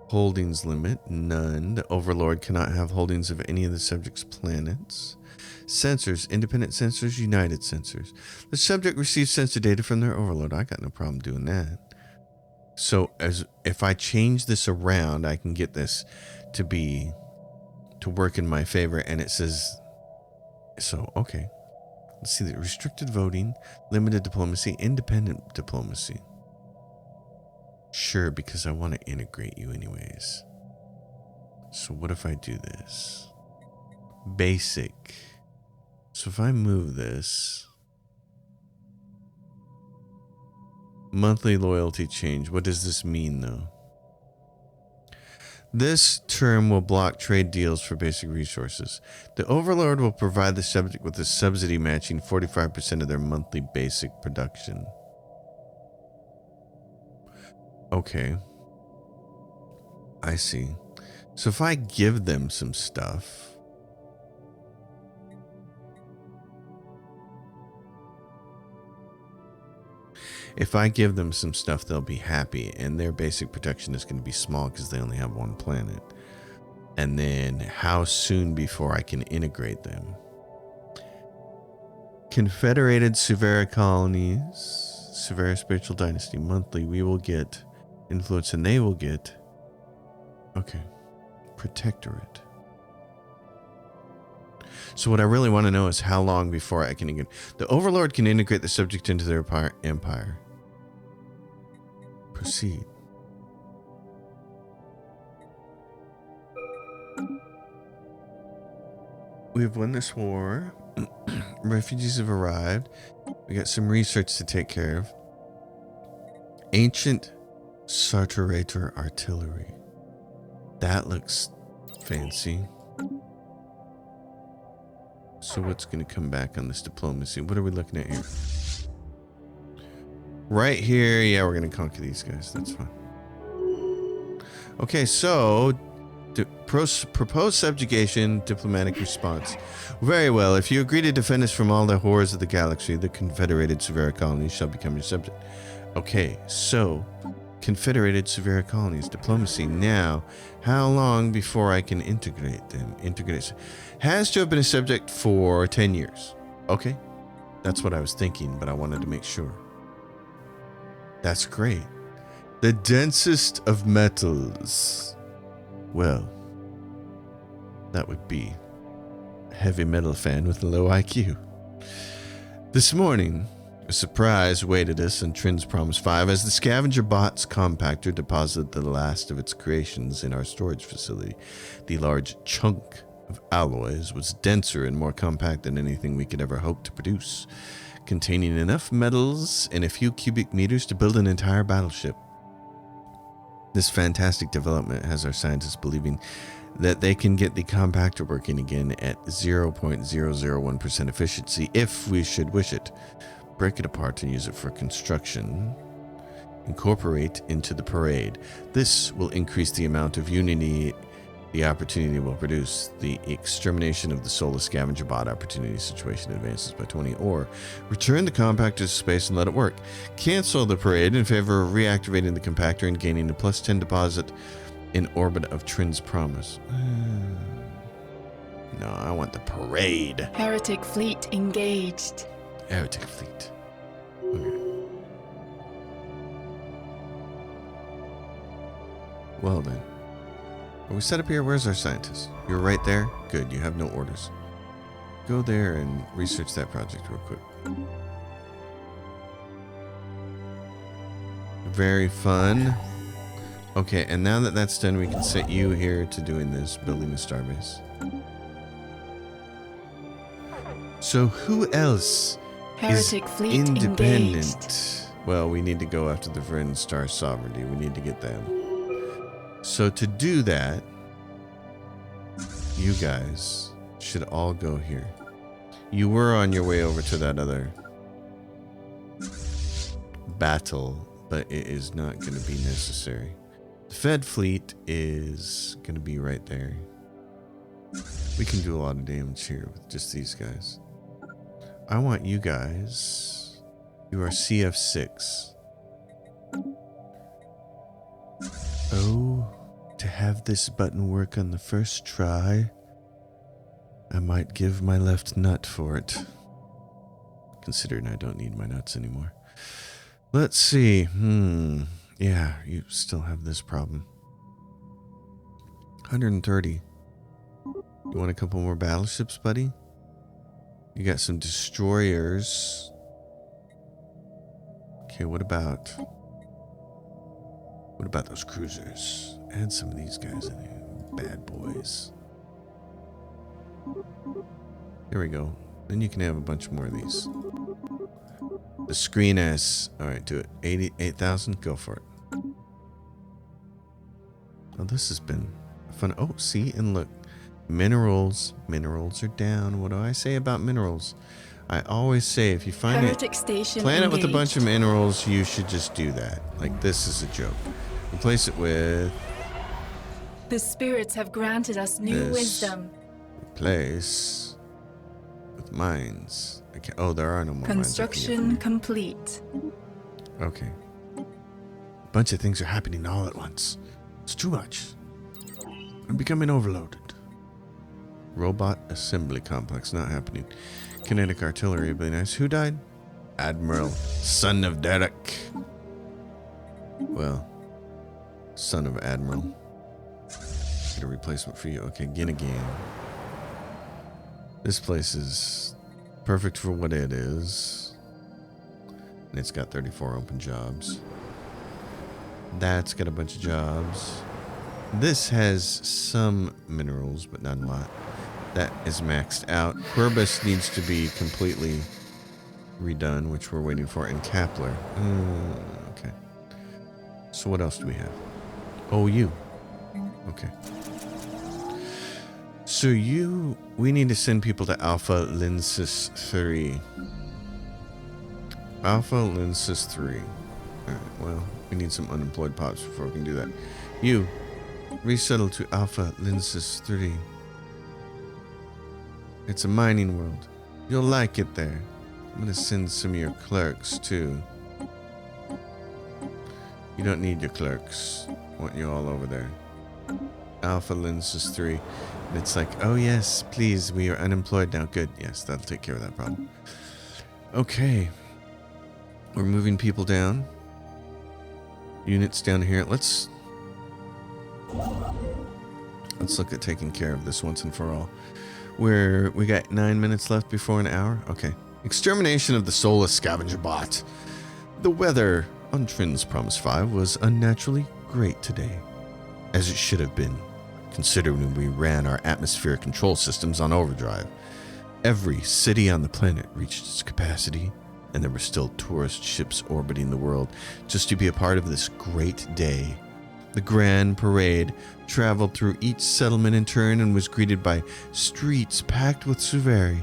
Holdings limit, none. The Overlord cannot have holdings of any of the subject's planets. Sensors, independent sensors, united sensors. The subject receives sensor data from their Overlord. I got no problem doing that. So if I change this around, I can get this to work in my favor. And it says, so, okay. Let's see, the restricted voting, limited diplomacy, independent diplomacy. Sure, because I want to integrate you anyways. So what if I do this? Basic. So if I move this, monthly loyalty change. What does this mean, though? This term will block trade deals for basic resources. The Overlord will provide the subject with a subsidy matching 45% of their monthly basic production. Okay. I see. So if I give them some stuff... If I give them some stuff, they'll be happy, and their basic protection is going to be small because they only have one planet. And then how soon before I can integrate them? Confederated Severa colonies, Severa Spiritual Dynasty monthly. We will get influence, and they will get... Okay. Protectorate. So what I really want to know is how long before I can... The Overlord can integrate the subject into their empire. Proceed. We have won this war. Refugees have arrived. We got some research to take care of. Ancient Sarterator artillery. That looks fancy. So what's going to come back on this diplomacy? What are we looking at here? Right here. Yeah, we're going to conquer these guys. That's fine. Okay, so... Proposed subjugation, diplomatic response. Very well. If you agree to defend us from all the horrors of the galaxy, the Confederated Severa colonies shall become your subject. Okay, so Confederated Severa colonies, diplomacy. Now, how long before I can integrate them? Integration has to have been a subject for 10 years. Okay, that's what I was thinking, but I wanted to make sure. That's great. The densest of metals. Well, that would be a heavy metal fan with a low IQ. This morning, a surprise awaited us in Trin's Promise 5 as the scavenger bot's compactor deposited the last of its creations in our storage facility. The large chunk of alloys was denser and more compact than anything we could ever hope to produce, containing enough metals and a few cubic meters to build an entire battleship. This fantastic development has our scientists believing that they can get the compactor working again at 0.001% efficiency if we should wish it. Break it apart and use it for construction. Incorporate into the parade. This will increase the amount of unity the opportunity will produce. The extermination of the soulless scavenger bot opportunity situation advances by 20, or return the compactor to space and let it work. Cancel the parade in favor of reactivating the compactor and gaining a +10 deposit in orbit of Trin's Promise. No, I want the parade. Heretic fleet engaged. Heretic fleet. Okay. Well then. Are we set up here? Where's our scientist? You're right there? Good, you have no orders. Go there and research that project real quick. Very fun. Okay, and now that that's done, we can set you here to doing this, building a starbase. So who else Heretic is fleet independent? engaged. Well, we need to go after the Vren Star Sovereignty. We need to get them. So to do that, you guys should all go here. You were on your way over to that other battle, but it is not going to be necessary. The Fed fleet is going to be right there. We can do a lot of damage here with just these guys. I want you guys. You are CF6. Oh, to have this button work on the first try, I might give my left nut for it. Considering I don't need my nuts anymore. Let's see. Yeah, you still have this problem. 130. You want a couple more battleships, buddy? You got some destroyers. Okay, what about those cruisers? Add some of these guys in here. Bad boys. There we go. Then you can have a bunch more of these. The screen S. Alright, do it. 88,000? Go for it. Oh, this has been fun. Oh, see? And look. Minerals. Minerals are down. What do I say about minerals? I always say if you find Heretic Station planet with a bunch of engaged. minerals, you should just do that. Like, this is a joke. Replace it with The spirits have granted us new This. wisdom. replace with mines. Okay. Oh, there are no more Construction mines. complete. Okay. A bunch of things are happening all at once. It's too much. I'm becoming overloaded. Robot assembly complex not happening. Kinetic artillery would be nice. Who died? Admiral, son of Derek. Well, son of Admiral. Get a replacement for you. Okay, again. This place is perfect for what it is. And it's got 34 open jobs. That's got a bunch of jobs. This has some minerals, but not a lot. That is maxed out. Querbus needs to be completely redone, which we're waiting for. And Kapler. Okay. So what else do we have? Oh, you. Okay. So we need to send people to Alpha Lensis 3. Alpha Lensis 3. Alright, well, we need some unemployed pops before we can do that. You, resettle to Alpha Lensis 3. It's a mining world. You'll like it there. I'm gonna send some of your clerks too. You don't need your clerks. I want you all over there. Alpha Lensis 3. And it's like, oh yes, please, we are unemployed now. Good. Yes, that'll take care of that problem. Okay. We're moving people down. Units down here. Let's look at taking care of this once and for all. We got 9 minutes left before an hour. Okay. Extermination of the soulless scavenger bot. The weather on Trin's Promise 5 was unnaturally great today, as it should have been, considering we ran our atmospheric control systems on overdrive. Every city on the planet reached its capacity, and there were still tourist ships orbiting the world just to be a part of this great day. The grand parade traveled through each settlement in turn and was greeted by streets packed with Suveri.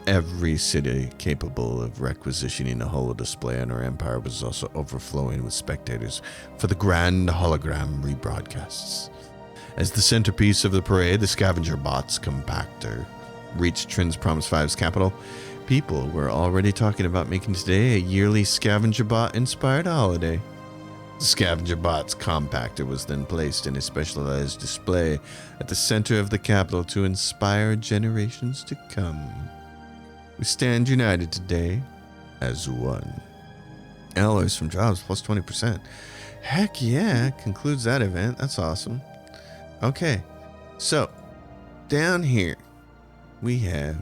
Every city capable of requisitioning a holo display on our empire was also overflowing with spectators for the grand hologram rebroadcasts. As the centerpiece of the parade, the scavenger bot's compactor reached Trin's Promise 5's capital, people were already talking about making today a yearly scavenger bot-inspired holiday. The scavenger bot's compactor was then placed in a specialized display at the center of the capital to inspire generations to come. We stand united today as one. Alloys from jobs plus 20%. Heck yeah, concludes that event. That's awesome. Okay, so down here we have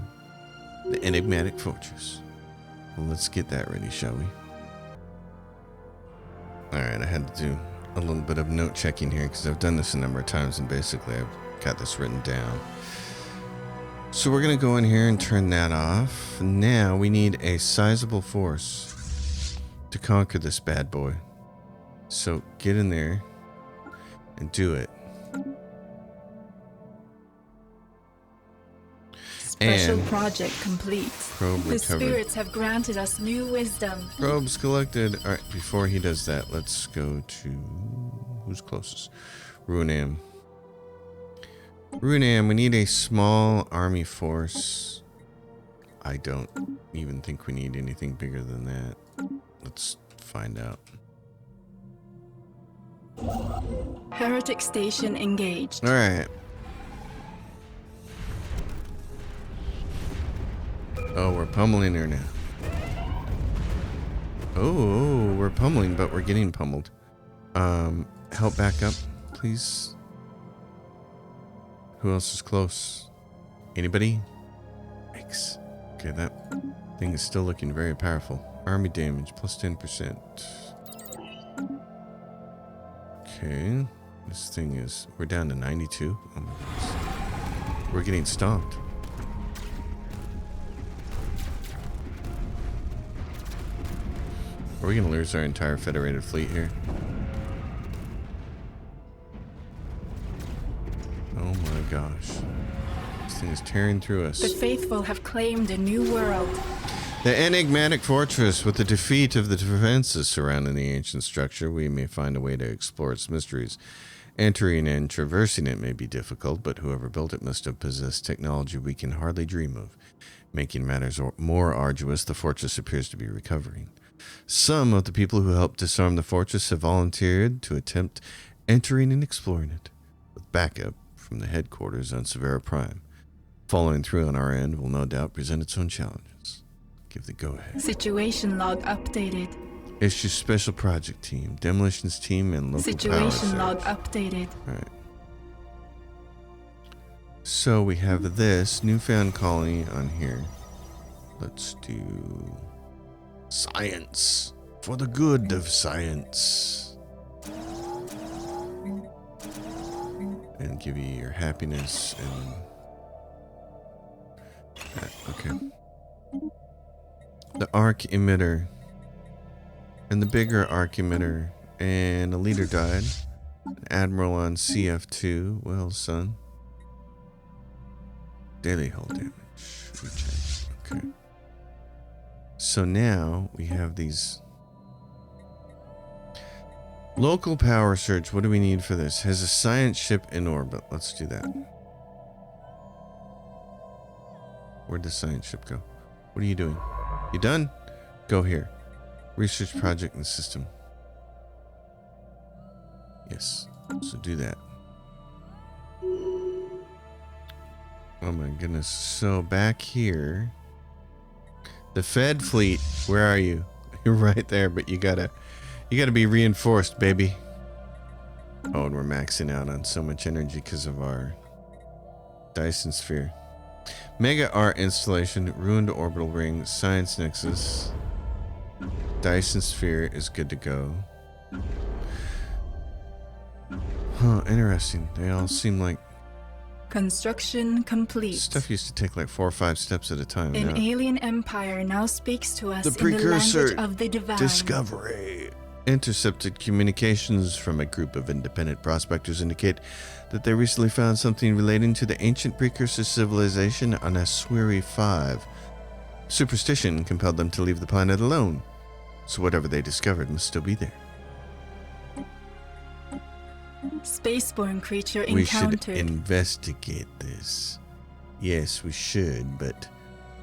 the enigmatic fortress. Well, let's get that ready, shall we? Alright, I had to do a little bit of note checking here because I've done this a number of times and basically I've got this written down. So we're going to go in here and turn that off. Now we need a sizable force to conquer this bad boy. So get in there and do it. Special And project complete. probe The recovered. spirits have granted us new wisdom. Probes collected. Alright, before he does that, let's go to... who's closest? Runam. Runam, we need a small army force. I don't even think we need anything bigger than that. Let's find out. Heretic Station engaged. Alright. Oh, we're pummeling her now. Oh, we're pummeling, but we're getting pummeled. Help back up, please. Who else is close? Anybody? Yikes. Okay, that thing is still looking very powerful. Army damage, plus 10%. Okay. This thing is... we're down to 92. Oh my goodness. We're getting stomped. Are we going to lose our entire Federated fleet here? Oh my gosh. This thing is tearing through us. The faithful have claimed a new world. The enigmatic fortress. With the defeat of the defenses surrounding the ancient structure, we may find a way to explore its mysteries. Entering and traversing it may be difficult, but whoever built it must have possessed technology we can hardly dream of. Making matters more arduous, the fortress appears to be recovering. Some of the people who helped disarm the fortress have volunteered to attempt entering and exploring it, with backup from the headquarters on Severa Prime. Following through on our end will no doubt present its own challenges. Give the go-ahead. Situation log updated. Issue special project team, demolitions team, and local Situation log power updated. Alright. So we have this newfound colony on here. Let's do science. For the good of science. And give you your happiness and that. Okay. The arc emitter. And the bigger arc emitter. And a leader died. An admiral on CF2. Well, son. Daily hull damage. Reject. Okay. So now we have these. Local power search. What do we need for this? Has a science ship in orbit. Let's do that. Where'd the science ship go? What are you doing? You done? Go here. Research project in the system. Yes. So do that. Oh my goodness. So back here. The Fed fleet. Where are you? You're right there, but you gotta be reinforced, baby. Oh, and we're maxing out on so much energy because of our Dyson sphere. Mega art installation, ruined orbital ring, science nexus. Dyson sphere is good to go. Huh, interesting. They all seem like Construction complete. stuff used to take like 4 or 5 steps at a time. An Now, alien empire now speaks to us the in the precursor language of the divine. discovery. Intercepted communications from a group of independent prospectors indicate that they recently found something relating to the ancient precursor civilization on Aswiri 5. Superstition compelled them to leave the planet alone, so whatever they discovered must still be there. Spaceborne creature We should encountered. investigate this. Yes, we should, but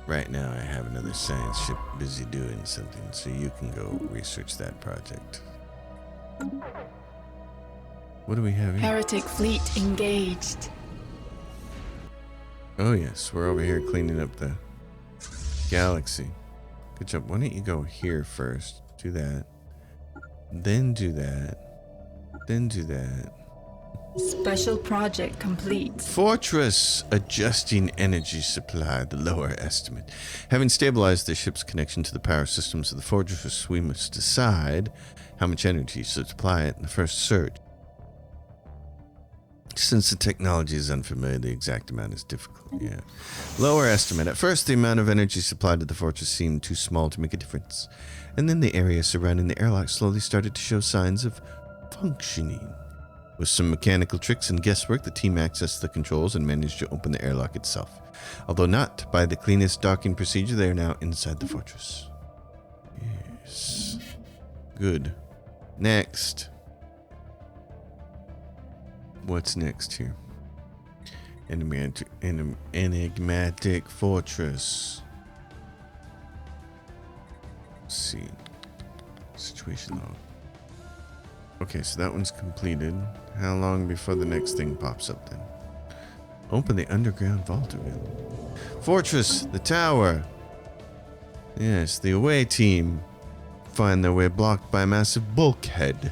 right now I have another science ship busy doing something, so you can go research that project. What do we have here? Heretic fleet engaged. Oh yes, we're over here cleaning up the galaxy. Good job. Why don't you go here first? Do that. Then do that. Then do that. Special project complete. Fortress adjusting energy supply, the lower estimate. Having stabilized the ship's connection to the power systems of the fortress, we must decide how much energy to supply it in the first surge. Since the technology is unfamiliar, the exact amount is difficult. Yeah. Lower estimate. At first, the amount of energy supplied to the fortress seemed too small to make a difference. And then the area surrounding the airlock slowly started to show signs of functioning. With some mechanical tricks and guesswork, the team accessed the controls and managed to open the airlock itself. Although not by the cleanest docking procedure, they are now inside the fortress. Yes. Good. Next. What's next here? Enigmatic fortress. Let's see. Situation log. Okay, so that one's completed. How long before the next thing pops up then? Open the underground vault available. Fortress, the tower. Yes, the away team find their way blocked by a massive bulkhead.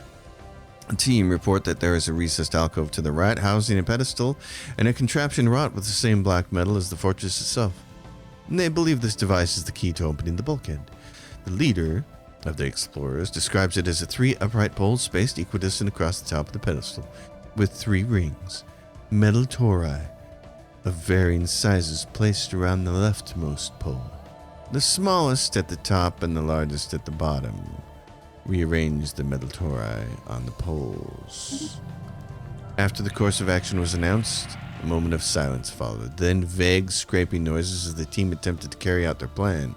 The team report that there is a recessed alcove to the right, housing a pedestal and a contraption wrought with the same black metal as the fortress itself. And they believe this device is the key to opening the bulkhead. The leader of the explorers describes it as 3 upright poles spaced equidistant across the top of the pedestal, with 3 rings, metal tori of varying sizes placed around the leftmost pole. The smallest at the top and the largest at the bottom. Rearrange the metal tori on the poles. After the course of action was announced, a moment of silence followed, then vague scraping noises as the team attempted to carry out their plan.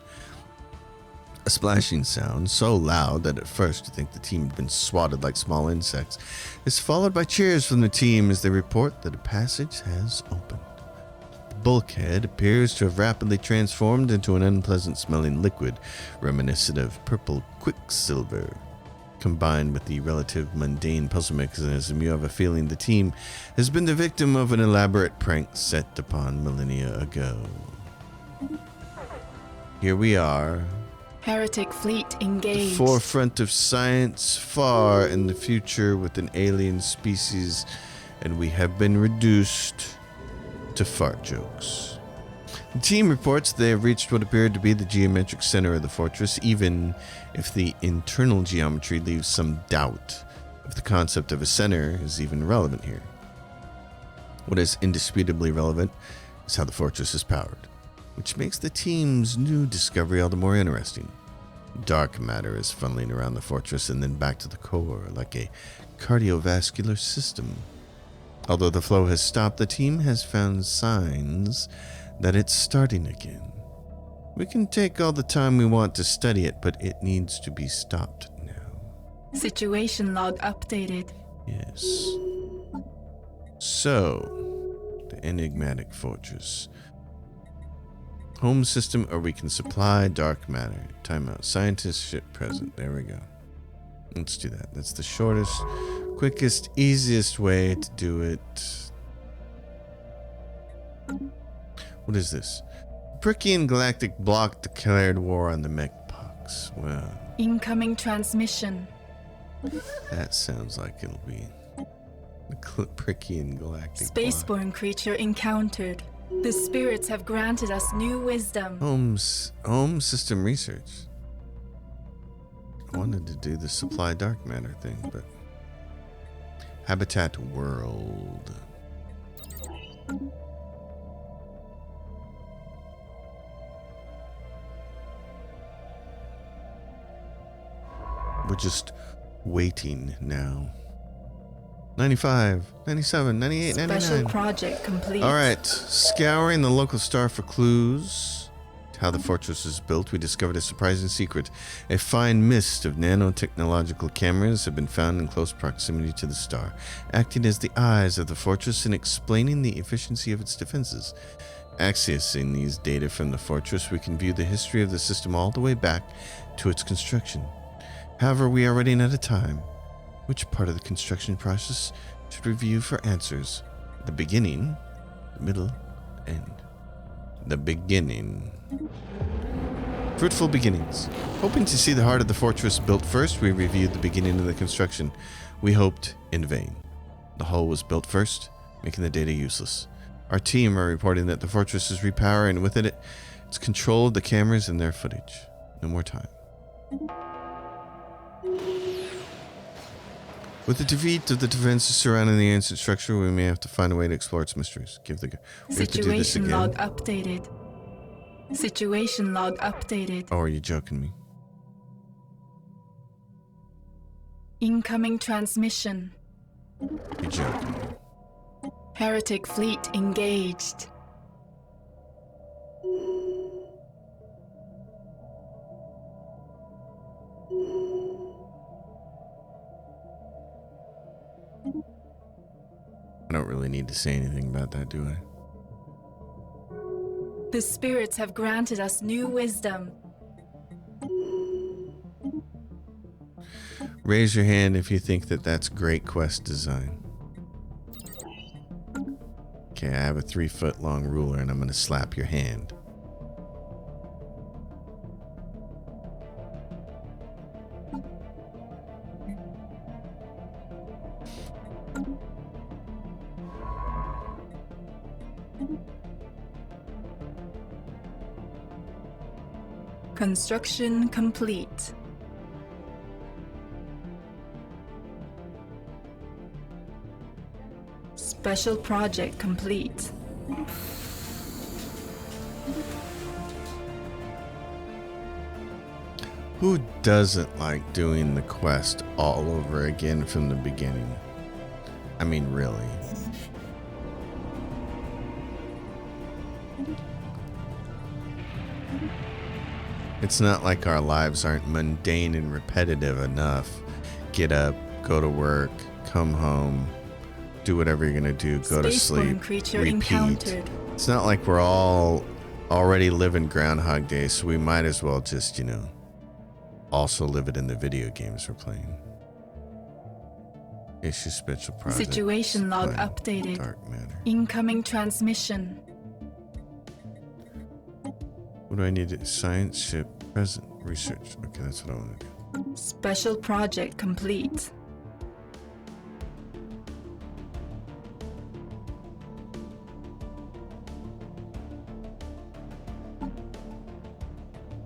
A splashing sound, so loud that at first you think the team had been swatted like small insects, is followed by cheers from the team as they report that a passage has opened. The bulkhead appears to have rapidly transformed into an unpleasant-smelling liquid reminiscent of purple quicksilver. Combined with the relative mundane puzzle mechanism, you have a feeling the team has been the victim of an elaborate prank set upon millennia ago. Here we are, Heretic fleet engaged. the forefront of science, far in the future with an alien species, and we have been reduced to fart jokes. The team reports they have reached what appeared to be the geometric center of the fortress, even if the internal geometry leaves some doubt if the concept of a center is even relevant here. What is indisputably relevant is how the fortress is powered, which makes the team's new discovery all the more interesting. Dark matter is funneling around the fortress and then back to the core like a cardiovascular system. Although the flow has stopped, the team has found signs that it's starting again. We can take all the time we want to study it, but it needs to be stopped now. Situation log updated. Yes. So, the enigmatic fortress. Home system, or we can supply dark matter. Timeout. Scientist ship present. There we go. Let's do that. That's the shortest, quickest, easiest way to do it. What is this? Brickian Galactic Bloc declared war on the mech pox. Well, Incoming transmission. that sounds like it'll be the Brickian Galactic Bloc. Spaceborne creature encountered. The spirits have granted us new wisdom. Home system research. I wanted to do the supply dark matter thing, but habitat world. We're just waiting now. 95, 97, 98, 99. Special project complete. All right, scouring the local star for clues to how the fortress is built, we discovered a surprising secret. A fine mist of nanotechnological cameras have been found in close proximity to the star, acting as the eyes of the fortress and explaining the efficiency of its defenses. Accessing these data from the fortress, we can view the history of the system all the way back to its construction. However, we are running out of time. Which part of the construction process should review for answers? The beginning, the middle, end. The beginning. Fruitful beginnings. Hoping to see the heart of the fortress built first, we reviewed the beginning of the construction. We hoped in vain. The hull was built first, making the data useless. Our team are reporting that the fortress is repowered, and with it, it's control of the cameras and their footage. No more time. With the defeat of the defenses surrounding the ancient structure, we may have to find a way to explore its mysteries. We have to do this Situation again. log updated. Situation log updated. Oh, are you joking me? Incoming transmission. You're joking me. Heretic fleet engaged. I don't really need to say anything about that, do I? The spirits have granted us new wisdom. Raise your hand if you think that that's great quest design. Okay, I have a 3-foot long ruler and I'm going to slap your hand. Construction complete. Special project complete. Who doesn't like doing the quest all over again from the beginning? I mean, really. It's not like our lives aren't mundane and repetitive enough. Get up, go to work, come home, do whatever you're gonna do, go to sleep, repeat. It's not like we're all already living Groundhog Day, so we might as well just, you know, also live it in the video games we're playing. Issue special project. Situation log updated. Dark matter. Incoming transmission. What do I need? Science ship present research. Okay, that's what I want to do. Special project complete.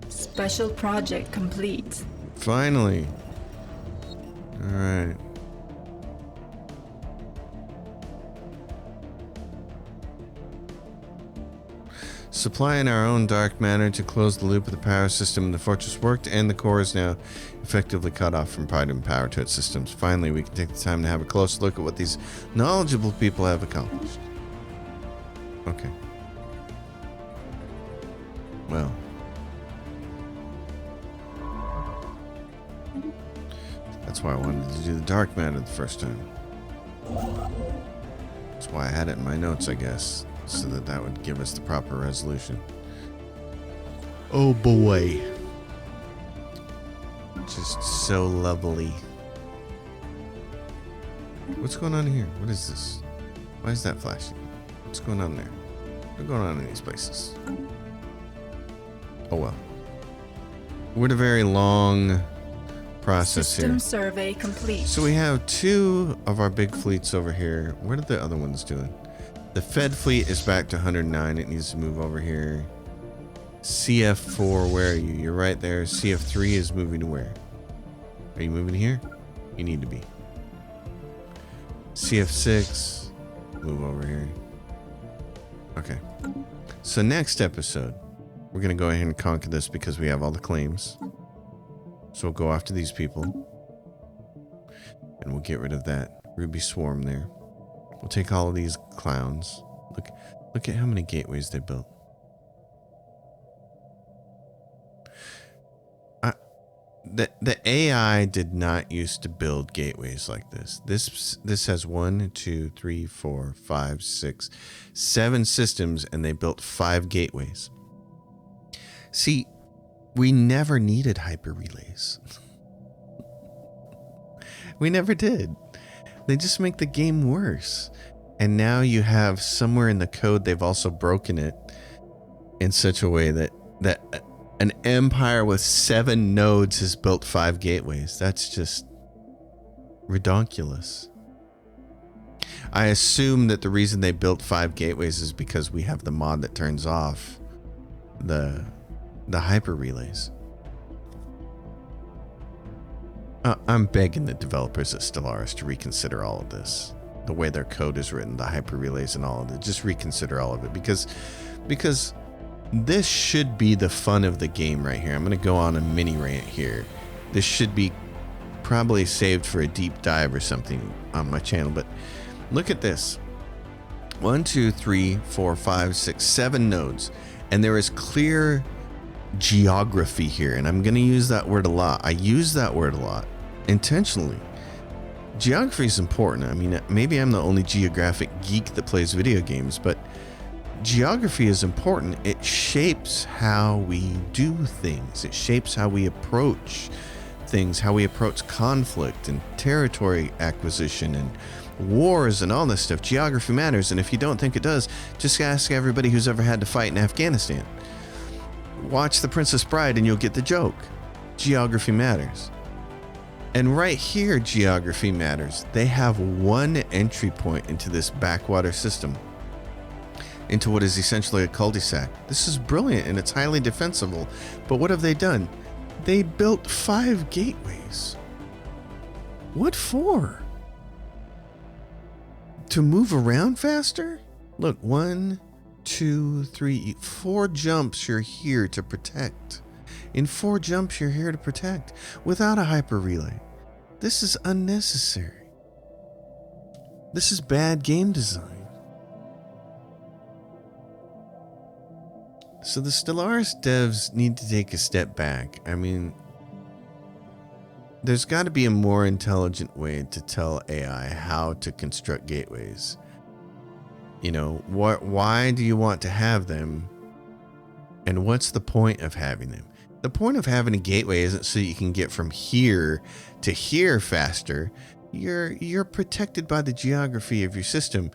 Special project complete. Finally. All right. Supplying our own dark matter to close the loop of the power system in the fortress worked, and the core is now effectively cut off from providing power to its systems. Finally, we can take the time to have a close look at what these knowledgeable people have accomplished. Okay. Well. That's why I wanted to do the dark matter the first time. That's why I had it in my notes, I guess. So that would give us the proper resolution. Oh boy. Just so lovely. What's going on here? What is this? Why is that flashing? What's going on there? What's going on in these places? Oh well. We're at a very long process System here. survey complete. So we have 2 of our big fleets over here. What are the other ones doing? The Fed fleet is back to 109. It needs to move over here. CF4, where are you? You're right there. CF3 is moving to where? Are you moving here? You need to be. CF6, move over here. Okay. So next episode, we're going to go ahead and conquer this because we have all the claims. So we'll go after these people. And we'll get rid of that Ruby Swarm there. We'll take all of these clowns. Look at how many gateways they built. The AI did not used to build gateways like this. This has 1, 2, 3, 4, 5, 6, 7 systems, and they built 5 gateways. See, we never needed hyper relays. We never did. They just make the game worse. And now you have somewhere in the code they've also broken it in such a way that an empire with 7 nodes has built 5 gateways. That's just redonkulous. I assume that the reason they built 5 gateways is because we have the mod that turns off the hyper relays. I'm begging the developers at Stellaris to reconsider all of this. The way their code is written, the hyper relays and all of it. Just reconsider all of it because this should be the fun of the game right here. I'm going to go on a mini rant here. This should be probably saved for a deep dive or something on my channel, but look at this. 1, 2, 3, 4, 5, 6, 7 nodes, and there is clear geography here, and I'm going to use that word a lot. I use that word a lot intentionally. Geography is important. I mean, maybe I'm the only geographic geek that plays video games, but geography is important. It shapes how we do things. It shapes how we approach things, how we approach conflict and territory acquisition and wars and all this stuff. Geography matters, and if you don't think it does, just ask everybody who's ever had to fight in Afghanistan. Watch The Princess Bride and you'll get the joke. Geography matters. And right here, geography matters. They have 1 entry point into this backwater system, into what is essentially a cul-de-sac. This is brilliant and it's highly defensible. But what have they done? They built 5 gateways. What for? To move around faster? Look, 1, 2, 3, 4 jumps you're here to protect. In 4 jumps you're here to protect without a hyper relay. This is unnecessary. This is bad game design. So the Stellaris devs need to take a step back. I mean, there's got to be a more intelligent way to tell AI how to construct gateways. You know, why do you want to have them? And what's the point of having them? The point of having a gateway isn't so you can get from here to here faster. You're protected by the geography of your system.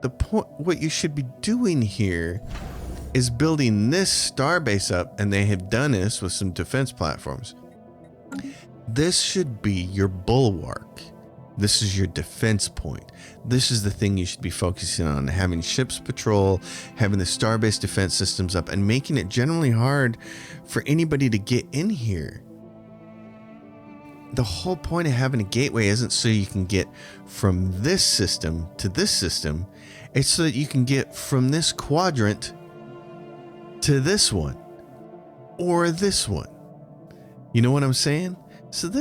The point, what you should be doing here is building this starbase up, and they have done this with some defense platforms. This should be your bulwark. This is your defense point. This is the thing you should be focusing on, having ships patrol, having the starbase defense systems up, and making it generally hard for anybody to get in here. The whole point of having a gateway isn't so you can get from this system to this system. It's so that you can get from this quadrant to this one or this one. You know what I'm saying? So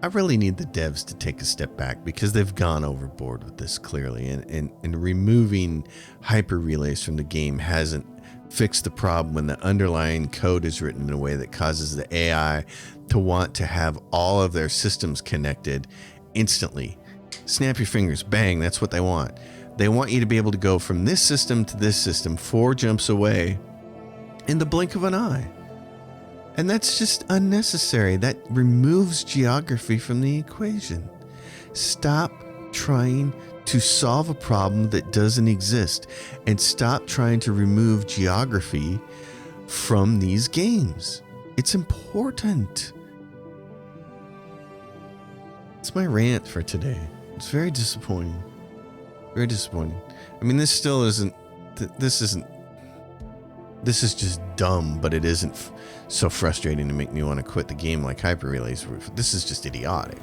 I really need the devs to take a step back, because they've gone overboard with this clearly, and removing hyper relays from the game hasn't fixed the problem when the underlying code is written in a way that causes the AI to want to have all of their systems connected instantly. Snap your fingers, bang, that's what they want. They want you to be able to go from this system to this system 4 jumps away in the blink of an eye. And that's just unnecessary. That removes geography from the equation. Stop trying to solve a problem that doesn't exist, and stop trying to remove geography from these games. It's important. It's my rant for today. It's very disappointing. Very disappointing. I mean, this still isn't. This is just dumb, but it isn't so frustrating to make me want to quit the game like Hyper Relays. This is just idiotic.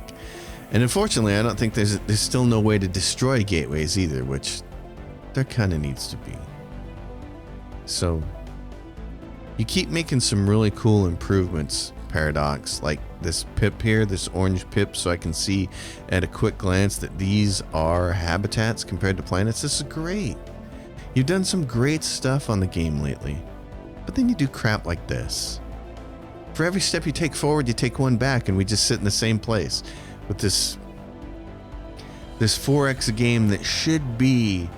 And unfortunately, I don't think there's still no way to destroy gateways either, which there kind of needs to be. So you keep making some really cool improvements, Paradox, like this pip here, this orange pip, so I can see at a quick glance that these are habitats compared to planets. This is great. You've done some great stuff on the game lately, but then you do crap like this. For every step you take forward, you take one back, and we just sit in the same place with this 4X game that should be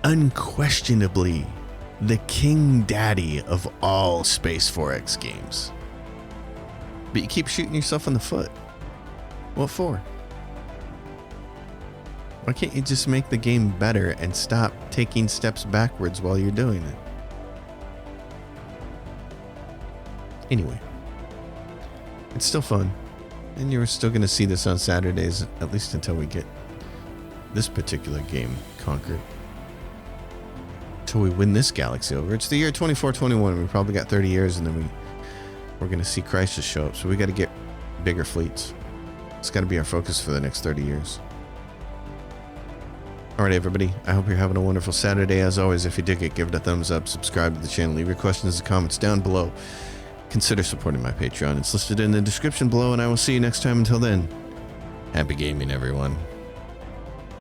unquestionably the king daddy of all Space 4X games. But you keep shooting yourself in the foot. What for? Why can't you just make the game better and stop taking steps backwards while you're doing it? Anyway, it's still fun. And you're still going to see this on Saturdays, at least until we get this particular game conquered. Until we win this galaxy over. It's the year 2421. We probably got 30 years, and then we're going to see Crisis show up. So we got to get bigger fleets. It's got to be our focus for the next 30 years. Alright, everybody. I hope you're having a wonderful Saturday. As always, if you dig it, give it a thumbs up, subscribe to the channel, leave your questions and comments down below. Consider supporting my Patreon. It's listed in the description below, and I will see you next time. Until then, happy gaming, everyone.